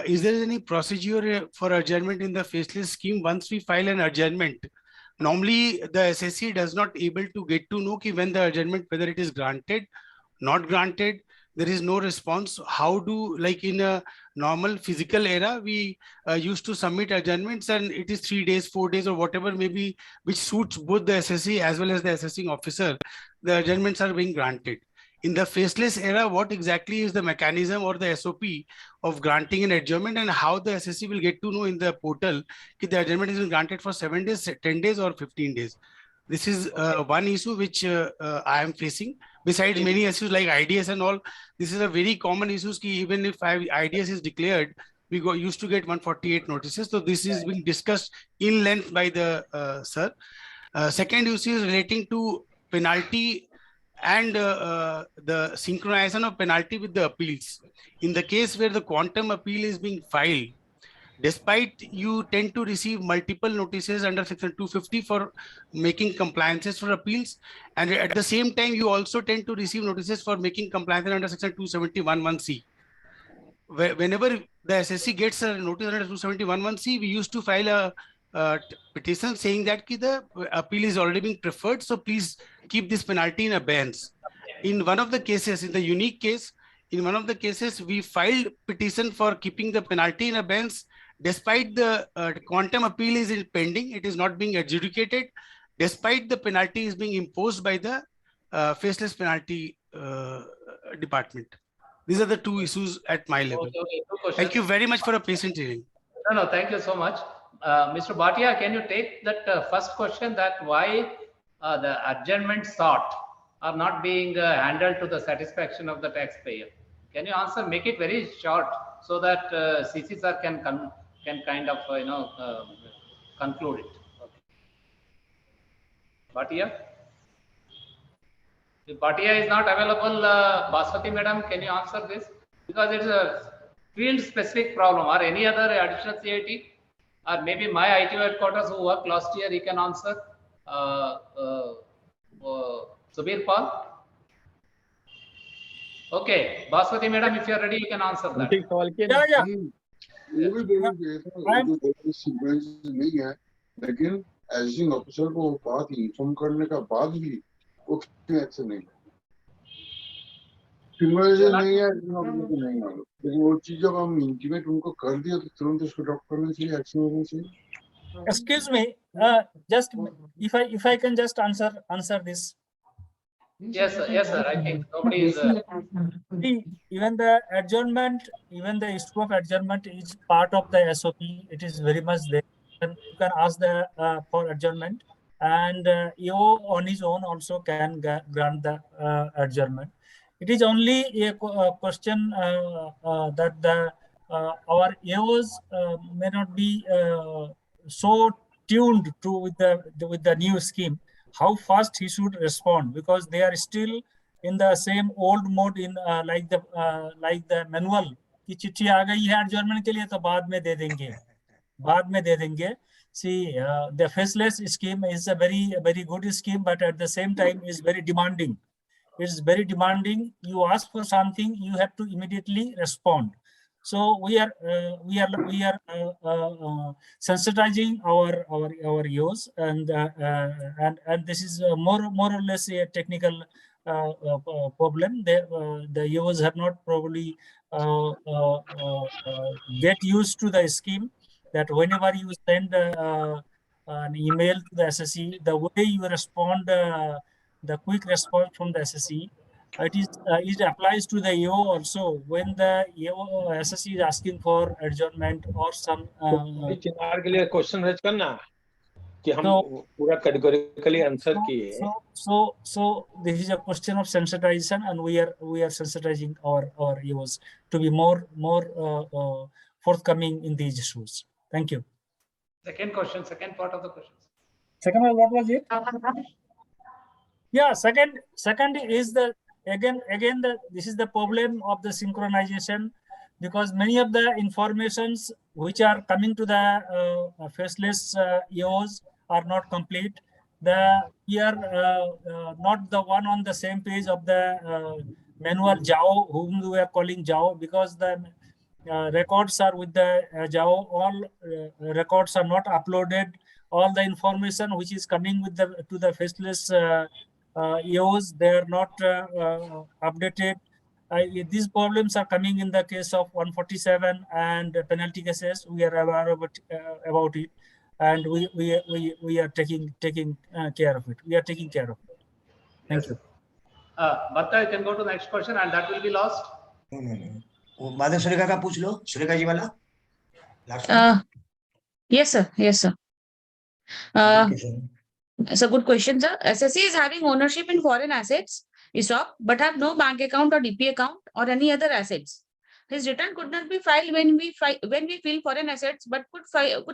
Is there any procedure for adjournment in the faceless scheme once we file an adjournment? Normally, the SSC does not able to get to know when the adjournment, whether it is granted, not granted, there is no response. How do, like in a normal physical era, we used to submit adjournments and it is 3 days, 4 days or whatever maybe, which suits both the SSC as well as the assessing officer, the adjournments are being granted. In the faceless era, what exactly is the mechanism or the SOP of granting an adjournment, and how the SSC will get to know in the portal if the adjournment is granted for 7 days, 10 days or 15 days? This is one issue which I am facing. Besides many issues like IDS and all, this is a very common issue. Even if IDS is declared, we used to get 148 notices. So this is being discussed in length by the sir. Second issue is relating to penalty and the synchronization of penalty with the appeals. In the case where the quantum appeal is being filed, despite you tend to receive multiple notices under section 250 for making compliances for appeals, and at the same time you also tend to receive notices for making compliances under section 271(1)(c). Whenever the SSC gets a notice under 271(1)(c), we used to file a petition saying that the appeal is already being preferred, so please keep this penalty in abeyance. In one of the cases, in the unique case, in one of the cases, we filed petition for keeping the penalty in abeyance, despite the quantum appeal is pending, it is not being adjudicated, despite the penalty is being imposed by the faceless penalty department. These are the two issues at my level. Okay, thank you very much for a patient hearing. No, thank you so much. Mr. Bhatia, can you take that first question, that why the adjournment sought are not being handled to the satisfaction of the taxpayer? Can you answer? Make it very short so that CC sir can kind of conclude it. Okay. Bhatia? If Bhatia is not available, Baswati madam, can you answer this? Because it's a field specific problem, or any other additional CIT, or maybe my IT headquarters who worked last year, he can answer. Subir Paul? Okay, Baswati madam, if you are ready, you can answer that. लेकिन ageing officer को बात inform करने का बाद भी वो क्यों action नहीं नहीं है नहीं मालूम, लेकिन वो चीज जब हम इंटीमेट उनको कर दिया तो तुरंत उसको ड्रॉप करना चाहिए, एक्शन होना चाहिए. Excuse me, just if I can just answer this. Yes, sir. I think nobody is. Even the adjournment, even the issue of adjournment is part of the SOP. It is very much there. You can ask the for adjournment, and EO on his own also can grant the adjournment. It is only a question that the our EOs may not be so tuned to with the new scheme, how fast he should respond, because they are still in the same old mode in like the manual कि चिट्ठी आ गई है adjournment के लिए तो बाद में दे देंगे. See, the faceless scheme is a very good scheme, but at the same time is very demanding. It's very demanding. You ask for something, you have to immediately respond. So we are sensitizing our use, and this is more or less a technical problem. The users have not probably get used to the scheme, that whenever you send an email to the SSE, the way you respond, the quick response from the SSE, it applies to the EO also. When the EO SSE is asking for adjournment or some चिनार के लिए question raise करना कि हम पूरा categorically answer किए. So this is a question of sensitization, and we are sensitizing our EOs to be more forthcoming in these issues. Thank you. Second question, second part of the question. Second one, what was it? Yeah, second is this is the problem of the synchronization, because many of the informations which are coming to the faceless EOs are not complete. We are not the one on the same page of the manual JAO, whom we are calling JAO, because the records are with the JAO. All records are not uploaded. All the information which is coming with to the faceless EOs, they are not updated. These problems are coming in the case of 147 and penalty cases. We are aware about it, and we are taking care of it. We are taking care of it. Thank you. Bharta, you can go to the next question, and that will be lost. No. Madam Sureka का पूछ लो, Sureka जी वाला. Yes, sir. Yes, sir. Okay, sir. It's a good question, sir. SSE is having ownership in foreign assets, ESOP, but have no bank account or DP account or any other assets. His return could not be filed when we fill foreign assets, but could fill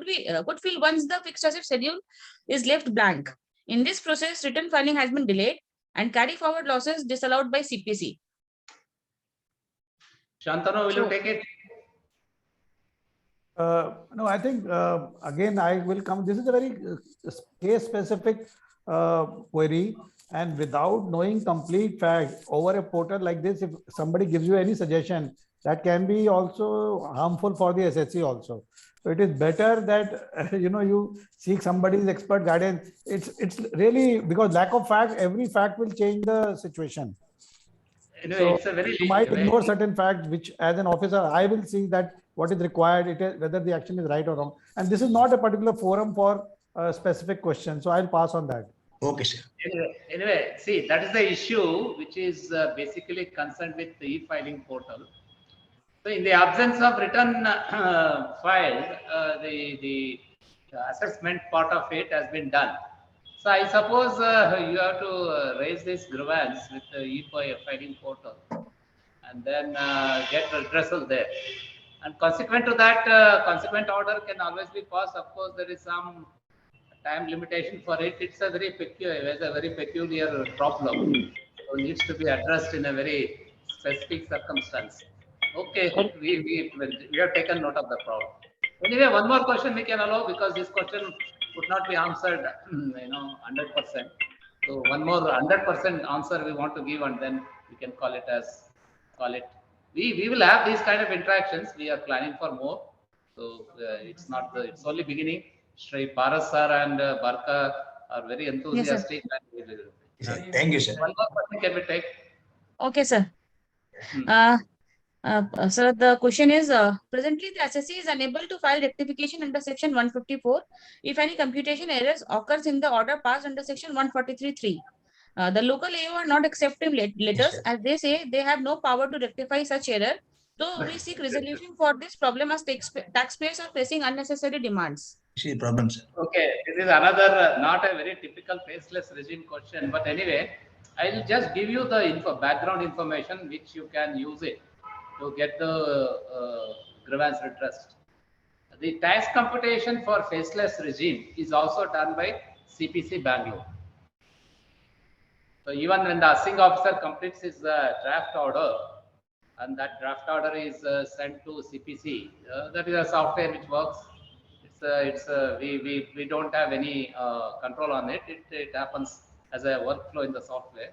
once the fixed asset schedule is left blank. In this process, return filing has been delayed and carry forward losses disallowed by CPC. Shantanu, will you take it? No, I think again I will come. This is a very case-specific query, and without knowing complete fact over a portal like this, if somebody gives you any suggestion, that can be also harmful for the SSC also. So it is better that you seek somebody's expert guidance. It's really because lack of fact, every fact will change the situation. Anyway, So it's a very you might ignore certain facts, which as an officer, I will see that what is required, whether the action is right or wrong. And this is not a particular forum for a specific question. So I'll pass on that. Okay, sir. Anyway, see, that is the issue which is basically concerned with the e-filing portal. So in the absence of return filed, the assessment part of it has been done. So I suppose you have to raise this grievance with the e-filing portal and then get redressal there. And consequent to that, consequent order can always be passed. Of course, there is some time limitation for it. It's a very peculiar problem. So it needs to be addressed in a very specific circumstance. Okay, we have taken note of the problem. Anyway, one more question we can allow, because this question could not be answered, 100%. So one more 100% answer we want to give, and then we can call it. We will have these kind of interactions. We are planning for more. So it's only beginning. Shri Paras sir and Barka are very enthusiastic. Yes, thank you, sir. One more question can we take? Okay, sir. So the question is, presently the SSC is unable to file rectification under section 154 if any computation errors occurs in the order passed under section 143(3). The local AO are not accepting letters, as they say they have no power to rectify such error. So we seek resolution for this problem, as taxpayers are facing unnecessary demands. See problem, sir. Okay, this is another not a very typical faceless regime question, but anyway, I will just give you the background information which you can use it to get the grievance redressed. The tax computation for faceless regime is also done by CPC Bangalore. So even when the assing officer completes his draft order, and that draft order is sent to CPC. That is a software which works. We don't have any control on it. It happens as a workflow in the software,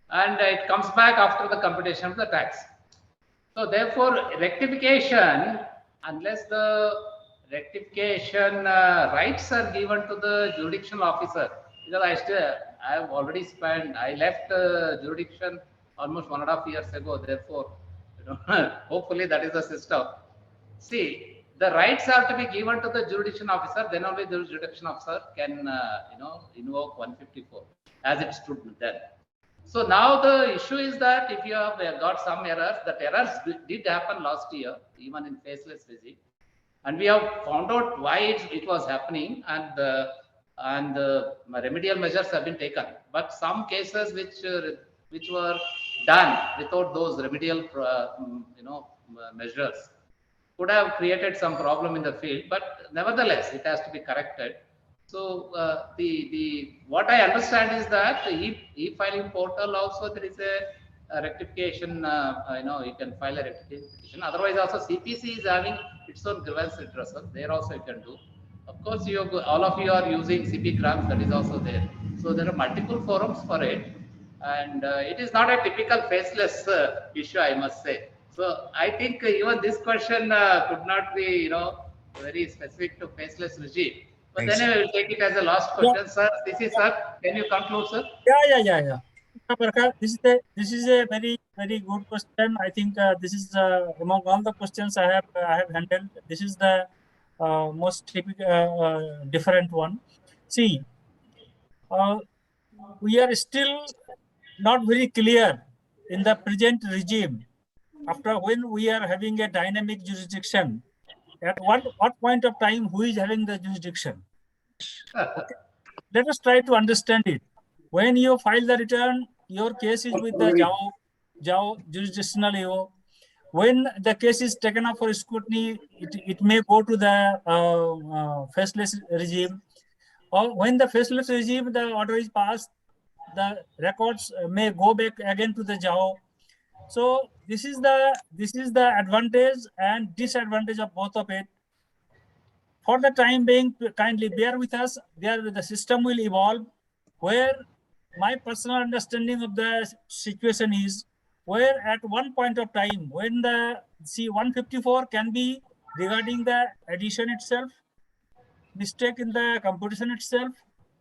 and it comes back after the computation of the tax. So therefore, rectification, unless the rectification rights are given to the jurisdictional officer, because I have already spent, I left jurisdiction almost 1.5 years ago. Therefore, hopefully that is the system. See, the rights have to be given to the jurisdiction officer. Then only the jurisdiction officer can, invoke 154 as it stood then. So now the issue is that if you have got some errors, that errors did happen last year, even in faceless regime, and we have found out why it was happening, and remedial measures have been taken. But some cases which were done without those remedial measures could have created some problem in the field. But nevertheless, it has to be corrected. So the what I understand is that e-filing portal also there is a rectification. You can file a rectification petition. Otherwise, also CPC is having its own grievance redressal. There also you can do. Of course, all of you are using CP grants. That is also there. So there are multiple forums for it, and it is not a typical faceless issue, I must say. So I think even this question could not be very specific to faceless regime. But Thanks, then I will take it as a last question, sir. This is, sir. Can you conclude, sir? Yeah. This is a very good question. I think this is among all the questions I have handled. This is the most typical different one. See, we are still not very clear in the present regime. After when we are having a dynamic jurisdiction, at what point of time who is having the jurisdiction? Okay. Let us try to understand it. When you file the return, your case is with the JAO jurisdictional AO. When the case is taken up for scrutiny, it may go to the faceless regime. Or when the faceless regime, the order is passed, the records may go back again to the JAO. So this is the advantage and disadvantage of both of it. For the time being, kindly bear with us. The system will evolve. Where my personal understanding of the situation is, where at one point of time, when the C-154 can be regarding the addition itself, mistake in the computation itself,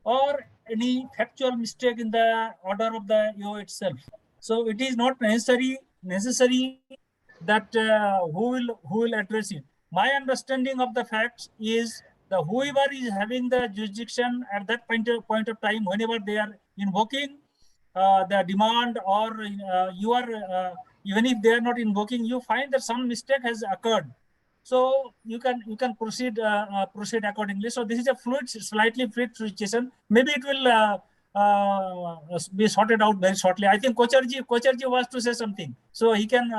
or any factual mistake in the order of the EO itself. So it is not necessary that who will address it. My understanding of the facts is the whoever is having the jurisdiction at that point of time, whenever they are invoking the demand, or you are even if they are not invoking, you find that some mistake has occurred. So you can proceed accordingly. So this is a slightly fluid situation. Maybe it will be sorted out very shortly. I think Kocharji wants to say something, so he can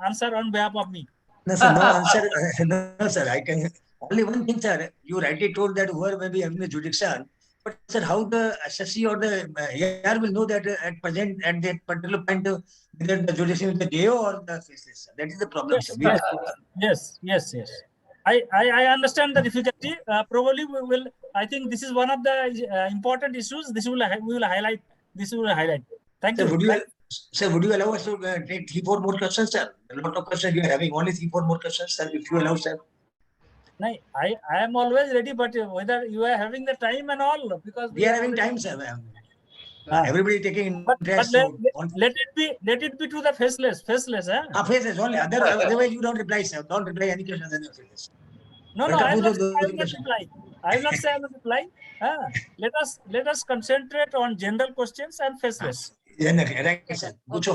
answer on behalf of me. No, sir, no answer. No, sir, I can. Only one thing, sir. You rightly told that whoever may be having the jurisdiction, but sir, how the SSC or the AR will know that at present, at that particular point, whether the jurisdiction is the JO or the faceless? That is the problem, sir. Yes. I understand the difficulty. Probably we will. I think this is one of the important issues. We will highlight. Thank you. Sir, would you allow us to take 3-4 more questions, sir? A lot of questions you are having. Only 3-4 more questions, sir, if you allow, sir. No, I am always ready, but whether you are having the time and all, because we are having time, sir. Everybody taking interest. But let it be to the faceless. Faceless only. Otherwise, you don't reply, sir. Don't reply any questions on your faceless. No, I will not reply. I will not say I will reply. Let us concentrate on general questions and faceless. Right, sir. Okay,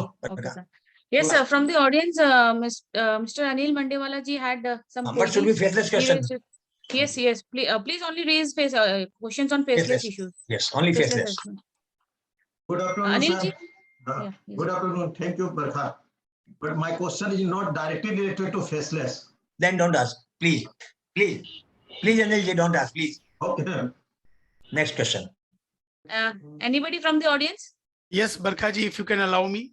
sir. Yes, sir. From the audience, Mr. Anil Mandewala ji had some What questions. should be faceless question? Yes. Please only raise questions on faceless issues. Yes, only faceless. Good afternoon, Anil sir. ji. Good afternoon. Thank you, Barkha. But my question is not directly related to faceless. Then don't ask, please. Please, Anil ji, don't ask, please. Okay. Next question. Anybody from the audience? Yes, Barkha ji, if you can allow me.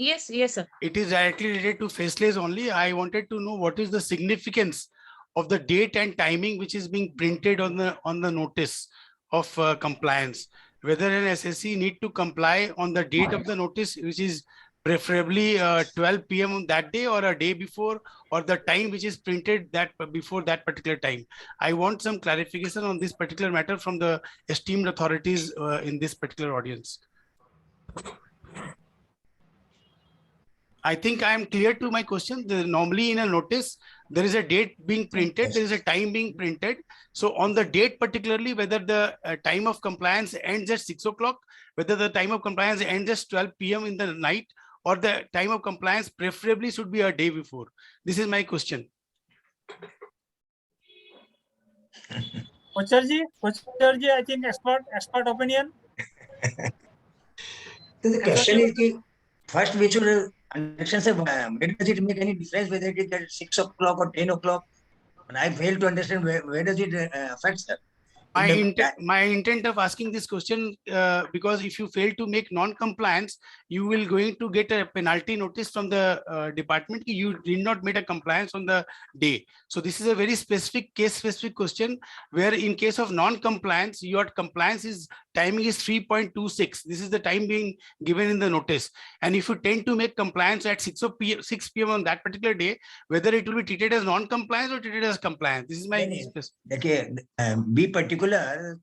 Yes, yes, sir. It is directly related to faceless only. I wanted to know what is the significance of the date and timing which is being printed on the notice of compliance. Whether an SSC need to comply on the date of the notice, which is preferably 12 p.m. on that day or a day before, or the time which is printed that before that particular time. I want some clarification on this particular matter from the esteemed authorities in this particular audience. I think I am clear to my question. Normally in a notice, there is a date being printed, there is a time being printed. So on the date particularly, whether the time of compliance ends at 6 o'clock, whether the time of compliance ends at 12 p.m. in the night, or the time of compliance preferably should be a day before. This is my question. Kocharji, I think expert opinion. So the question is, first we should understand, sir, where does it make any difference whether it is at 6 o'clock or 10 o'clock? And I fail to understand where does it affect, sir? My intent of asking this question, because if you fail to make non-compliance, you will going to get a penalty notice from the department. You did not make a compliance on the day. So this is a very specific case-specific question, where in case of non-compliance, your compliance is timing is 3.26. This is the time being given in the notice. And if you tend to make compliance at 6 p.m. on that particular day, whether it will be treated as non-compliance or treated as compliance. This is my Okay, be particular,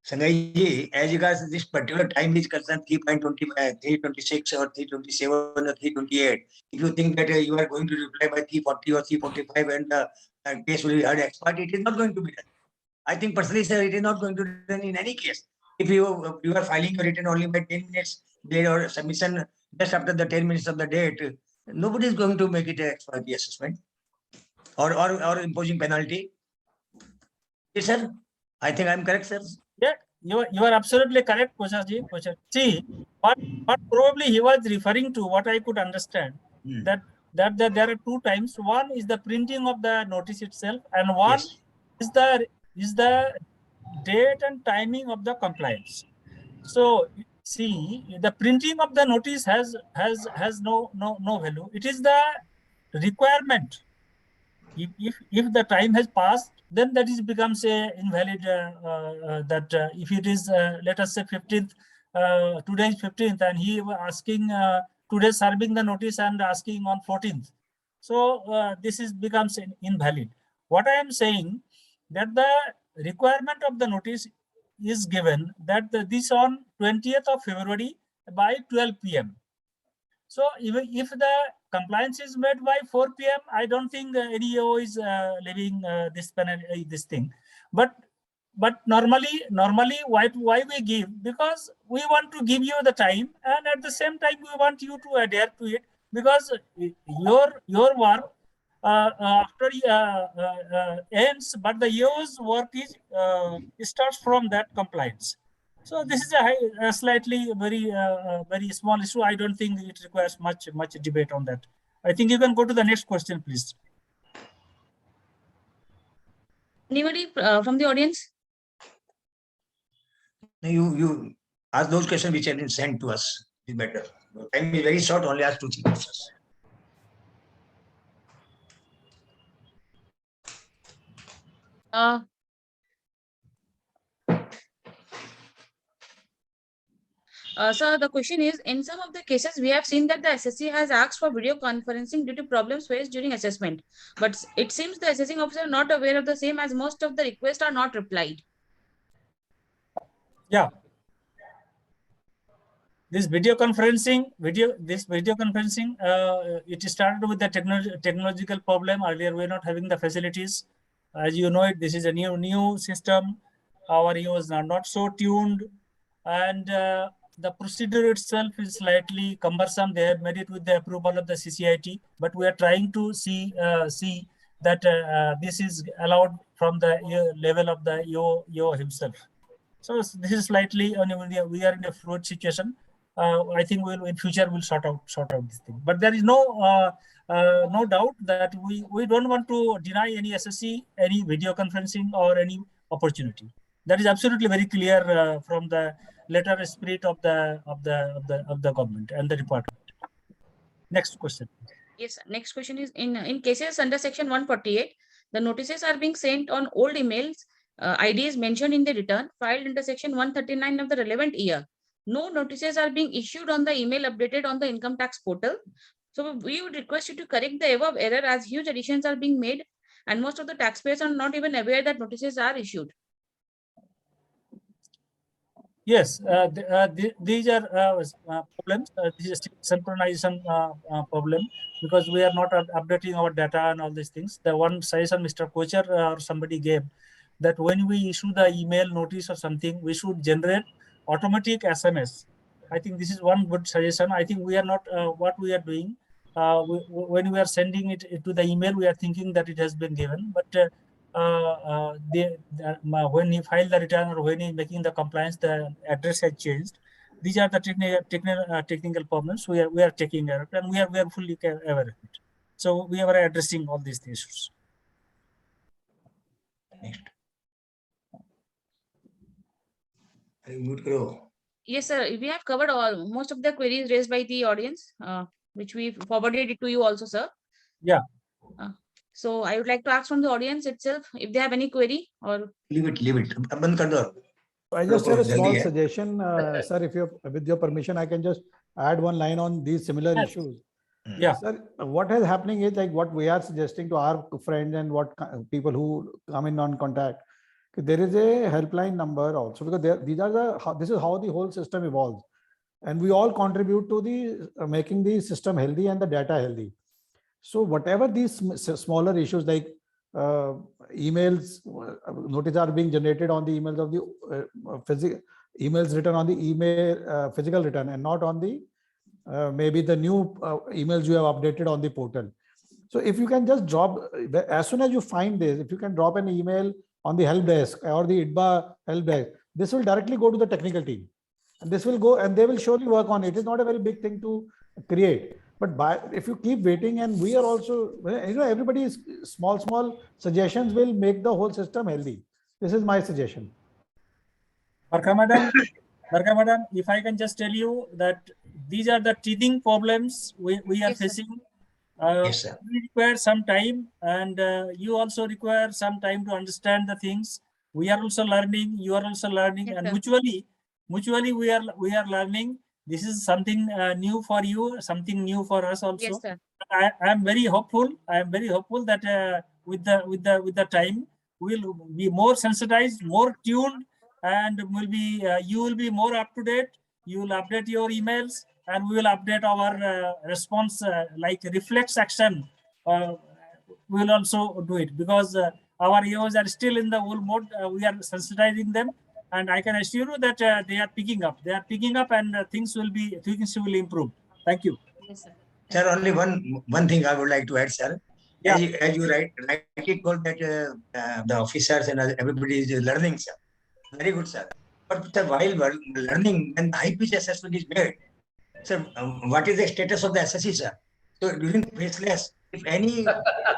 Sangai ji, as regards this particular time is concerned, 3.20, 326 or 327 or 328. If you think that you are going to reply by 340 or 345 and the case will be heard expert, it is not going to be done. I think personally, sir, it is not going to be done in any case. If you are filing your written only by 10 minutes date or submission just after the 10 minutes of the date, nobody is going to make it an expiry assessment or imposing penalty. Yes, sir. I think I'm correct, sir. Yeah, you are absolutely correct, Kocharji. See, what probably he was referring to, what I could understand, that there are two times. One is the printing of the notice itself, and one is the date and timing of the compliance. So see, the printing of the notice has no value. It is the requirement. If the time has passed, then that is becomes a invalid. If it is let us say 15th, today is 15th, and he was asking today serving the notice and asking on 14th. So this is becomes invalid. What I am saying, that the requirement of the notice is given that this on 20th of February by 12 p.m. So even if the compliance is made by 4 p.m., I don't think any EO is leaving this thing. But normally why we give? Because we want to give you the time, and at the same time we want you to adhere to it, because your work after ends, but the EO's work is starts from that compliance. So this is a slightly very small issue. I don't think it requires much debate on that. I think you can go to the next question, please. Anybody from the audience? You ask those questions which have been sent to us. Is better. The time is very short. Only ask 2-3 questions. So the question is, in some of the cases, we have seen that the SSC has asked for video conferencing due to problems faced during assessment. But it seems the assessing officer are not aware of the same, as most of the requests are not replied. Yeah. This video conferencing, it started with the technological problem. Earlier, we were not having the facilities. As you know, this is a new system. Our EOs are not so tuned, and the procedure itself is slightly cumbersome. They have made it with the approval of the CCIT, but we are trying to see that this is allowed from the level of the EO himself. So this is slightly, we are in a fluid situation. I think in future we'll sort out this thing. But there is no doubt that we don't want to deny any SSC, any video conferencing or any opportunity. That is absolutely very clear from the letter spirit of the government and the department. Next question. Yes, next question is in cases under section 148, the notices are being sent on old emails, IDs mentioned in the return filed under section 139 of the relevant year. No notices are being issued on the email updated on the income tax portal. So we would request you to correct the above error, as huge additions are being made and most of the taxpayers are not even aware that notices are issued. Yes, these are problems. This is a synchronization problem, because we are not updating our data and all these things. The one suggestion Mr. Kocher or somebody gave, that when we issue the email notice or something, we should generate automatic SMS. I think this is one good suggestion. I think we are not what we are doing. When we are sending it to the email, we are thinking that it has been given, but when he filed the return or when he making the compliance, the address has changed. These are the technical problems we are taking care of, and we are fully aware of it. So we are addressing all these issues. Next. Yes, sir. We have covered most of the queries raised by the audience, which we forwarded it to you also, sir. Yeah. So I would like to ask from the audience itself if they have any query or leave it. I just had a small suggestion, sir. If you, with your permission, I can just add one line on these similar issues. Yeah. Sir, what is happening is like what we are suggesting to our friends and what people who come in on contact. There is a helpline number also, because this is how the whole system evolves, and we all contribute to the making the system healthy and the data healthy. So whatever these smaller issues like emails, notices are being generated on the emails of the emails written on the email physical return, and not on the maybe the new emails you have updated on the portal. So if you can just drop, as soon as you find this, if you can drop an email on the help desk or the IDBA help desk, this will directly go to the technical team, and this will go and they will surely work on it. It's not a very big thing to create, but if you keep waiting, and we are also, everybody's small suggestions will make the whole system healthy. This is my suggestion. Barka madam, if I can just tell you that these are the teething problems we are facing. Yes, sir. We require some time, and you also require some time to understand the things. We are also learning, you are also learning, and mutually we are learning. This is something new for you, something new for us also. Yes, sir. I am very hopeful. I am very hopeful that with the time we will be more sensitized, more tuned, and will be you will be more up to date. You will update your emails, and we will update our response like reflex action. We will also do it, because our EOs are still in the old mode. We are sensitizing them, and I can assure you that they are picking up. They are picking up, and things will improve. Thank you. Yes, sir. Sir, only one thing I would like to add, sir. Yeah. As you rightly told that the officers and everybody is learning, sir. Very good, sir. But sir, while learning, when the high pitch assessment is made, sir, what is the status of the SSC, sir? So during faceless, if any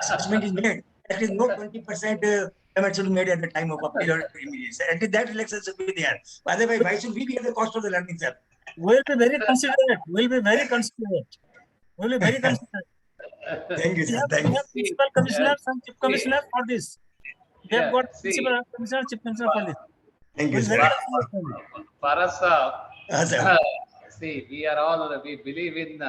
assessment is made, at least no 20% payment should be made at the time of appeal or immediate. At least that relaxation should be there. Otherwise, why should we be at the cost of the learning, sir? We'll be very considerate. We'll be very considerate. We'll be very considerate. Thank you, sir. We have principal commissioners and chief commissioner for this. We have got principal commissioner, chief commissioner for this. Thank you, sir. See, we believe in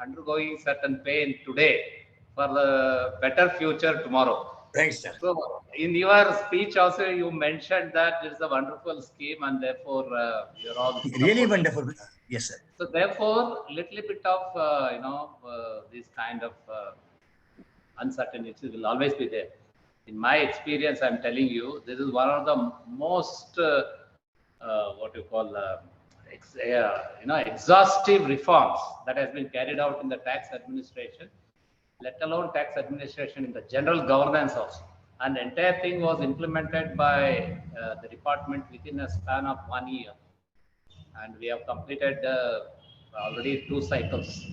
undergoing certain pain today for the better future tomorrow. Right, sir. So, in your speech also, you mentioned that it's a wonderful scheme, and therefore you're all really wonderful. Yes, sir. So, therefore, little bit of this kind of uncertainty will always be there. In my experience, I'm telling you, this is one of the most exhaustive reforms that has been carried out in the tax administration, let alone tax administration in the general governance also. And the entire thing was implemented by the department within a span of 1 year. And we have completed already 2 cycles.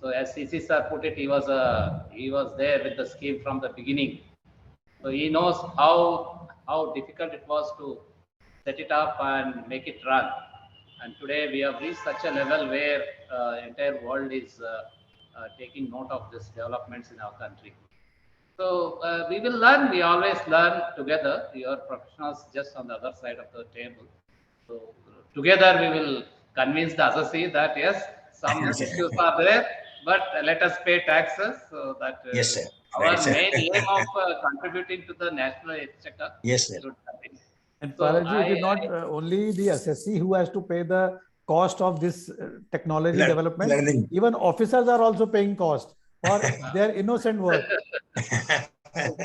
So as CC sir put it, he was there with the scheme from the beginning. So he knows how difficult it was to set it up and make it run. And today we have reached such a level where entire world is taking note of these developments in our country. So we will learn. We always learn together. You are professionals just on the other side of the table. So together we will convince the associate that yes, some issues are there, but let us pay taxes so that Yes, sir. our Right, sir. main aim of contributing to the national exchequer Yes, sir. should continue. And So Parajji, it is not only the assessee who has to pay the cost of this technology development. learning. Even officers are also paying cost for their innocent work.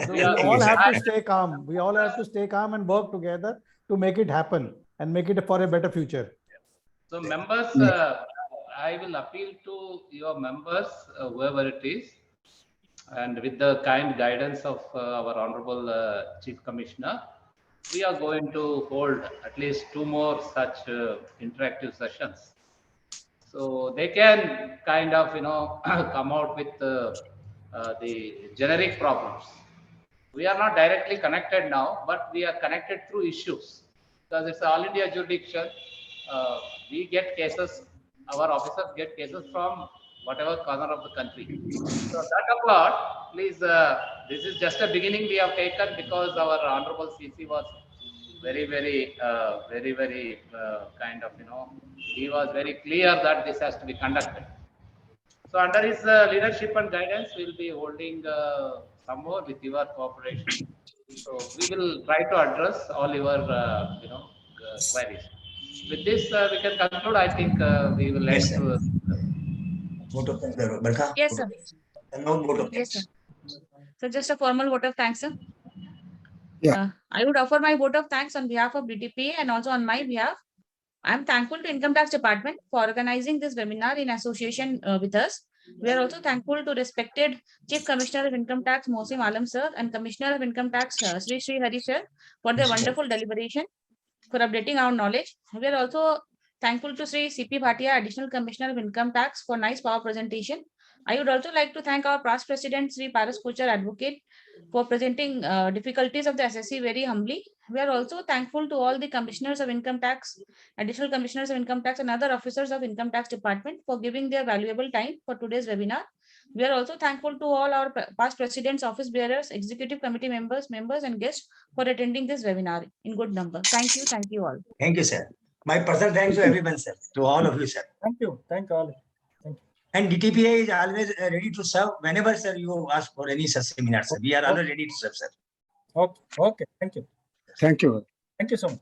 So we all have to stay calm. We all have to stay calm and work together to make it happen and make it for a better future. So members, I will appeal to your members, whoever it is, and with the kind guidance of our Honorable Chief Commissioner, we are going to hold at least 2 more such interactive sessions. So they can kind of, come out with the generic problems. We are not directly connected now, but we are connected through issues because it's all India jurisdiction. We get cases, our officers get cases from whatever corner of the country. So that apart, please, this is just a beginning we have taken because our Honorable CC was very kind of, he was very clear that this has to be conducted. So under his leadership and guidance, we'll be holding some more with your cooperation. So we will try to address all your, queries. With this, we can conclude. I think we will let to. Yes, sir. Yes, sir. So just a formal vote of thanks, sir. Yeah. I would offer my vote of thanks on behalf of DTPA and also on my behalf. I am thankful to Income Tax Department for organizing this webinar in association with us. We are also thankful to respected Chief Commissioner of Income Tax Mohsin Alam sir and Commissioner of Income Tax Sri Hari sir for their wonderful deliberation, for updating our knowledge. We are also thankful to Sri CP Bhatia, Additional Commissioner of Income Tax, for nice power presentation. I would also like to thank our past President Sri Paras Kochar Advocate for presenting difficulties of the SSC very humbly. We are also thankful to all the commissioners of income tax, additional commissioners of income tax and other officers of income tax department for giving their valuable time for today's webinar. We are also thankful to all our past presidents, office bearers, executive committee members and guests for attending this webinar in good number. Thank you all. Thank you, sir. My personal thanks to everyone, sir, to all of you, sir. Thank you. Thank all. Thank you. And DTPA is always ready to serve whenever, sir, you ask for any such seminar, sir. We are always ready to serve, sir. Okay. Thank you. Thank you. Thank you so much.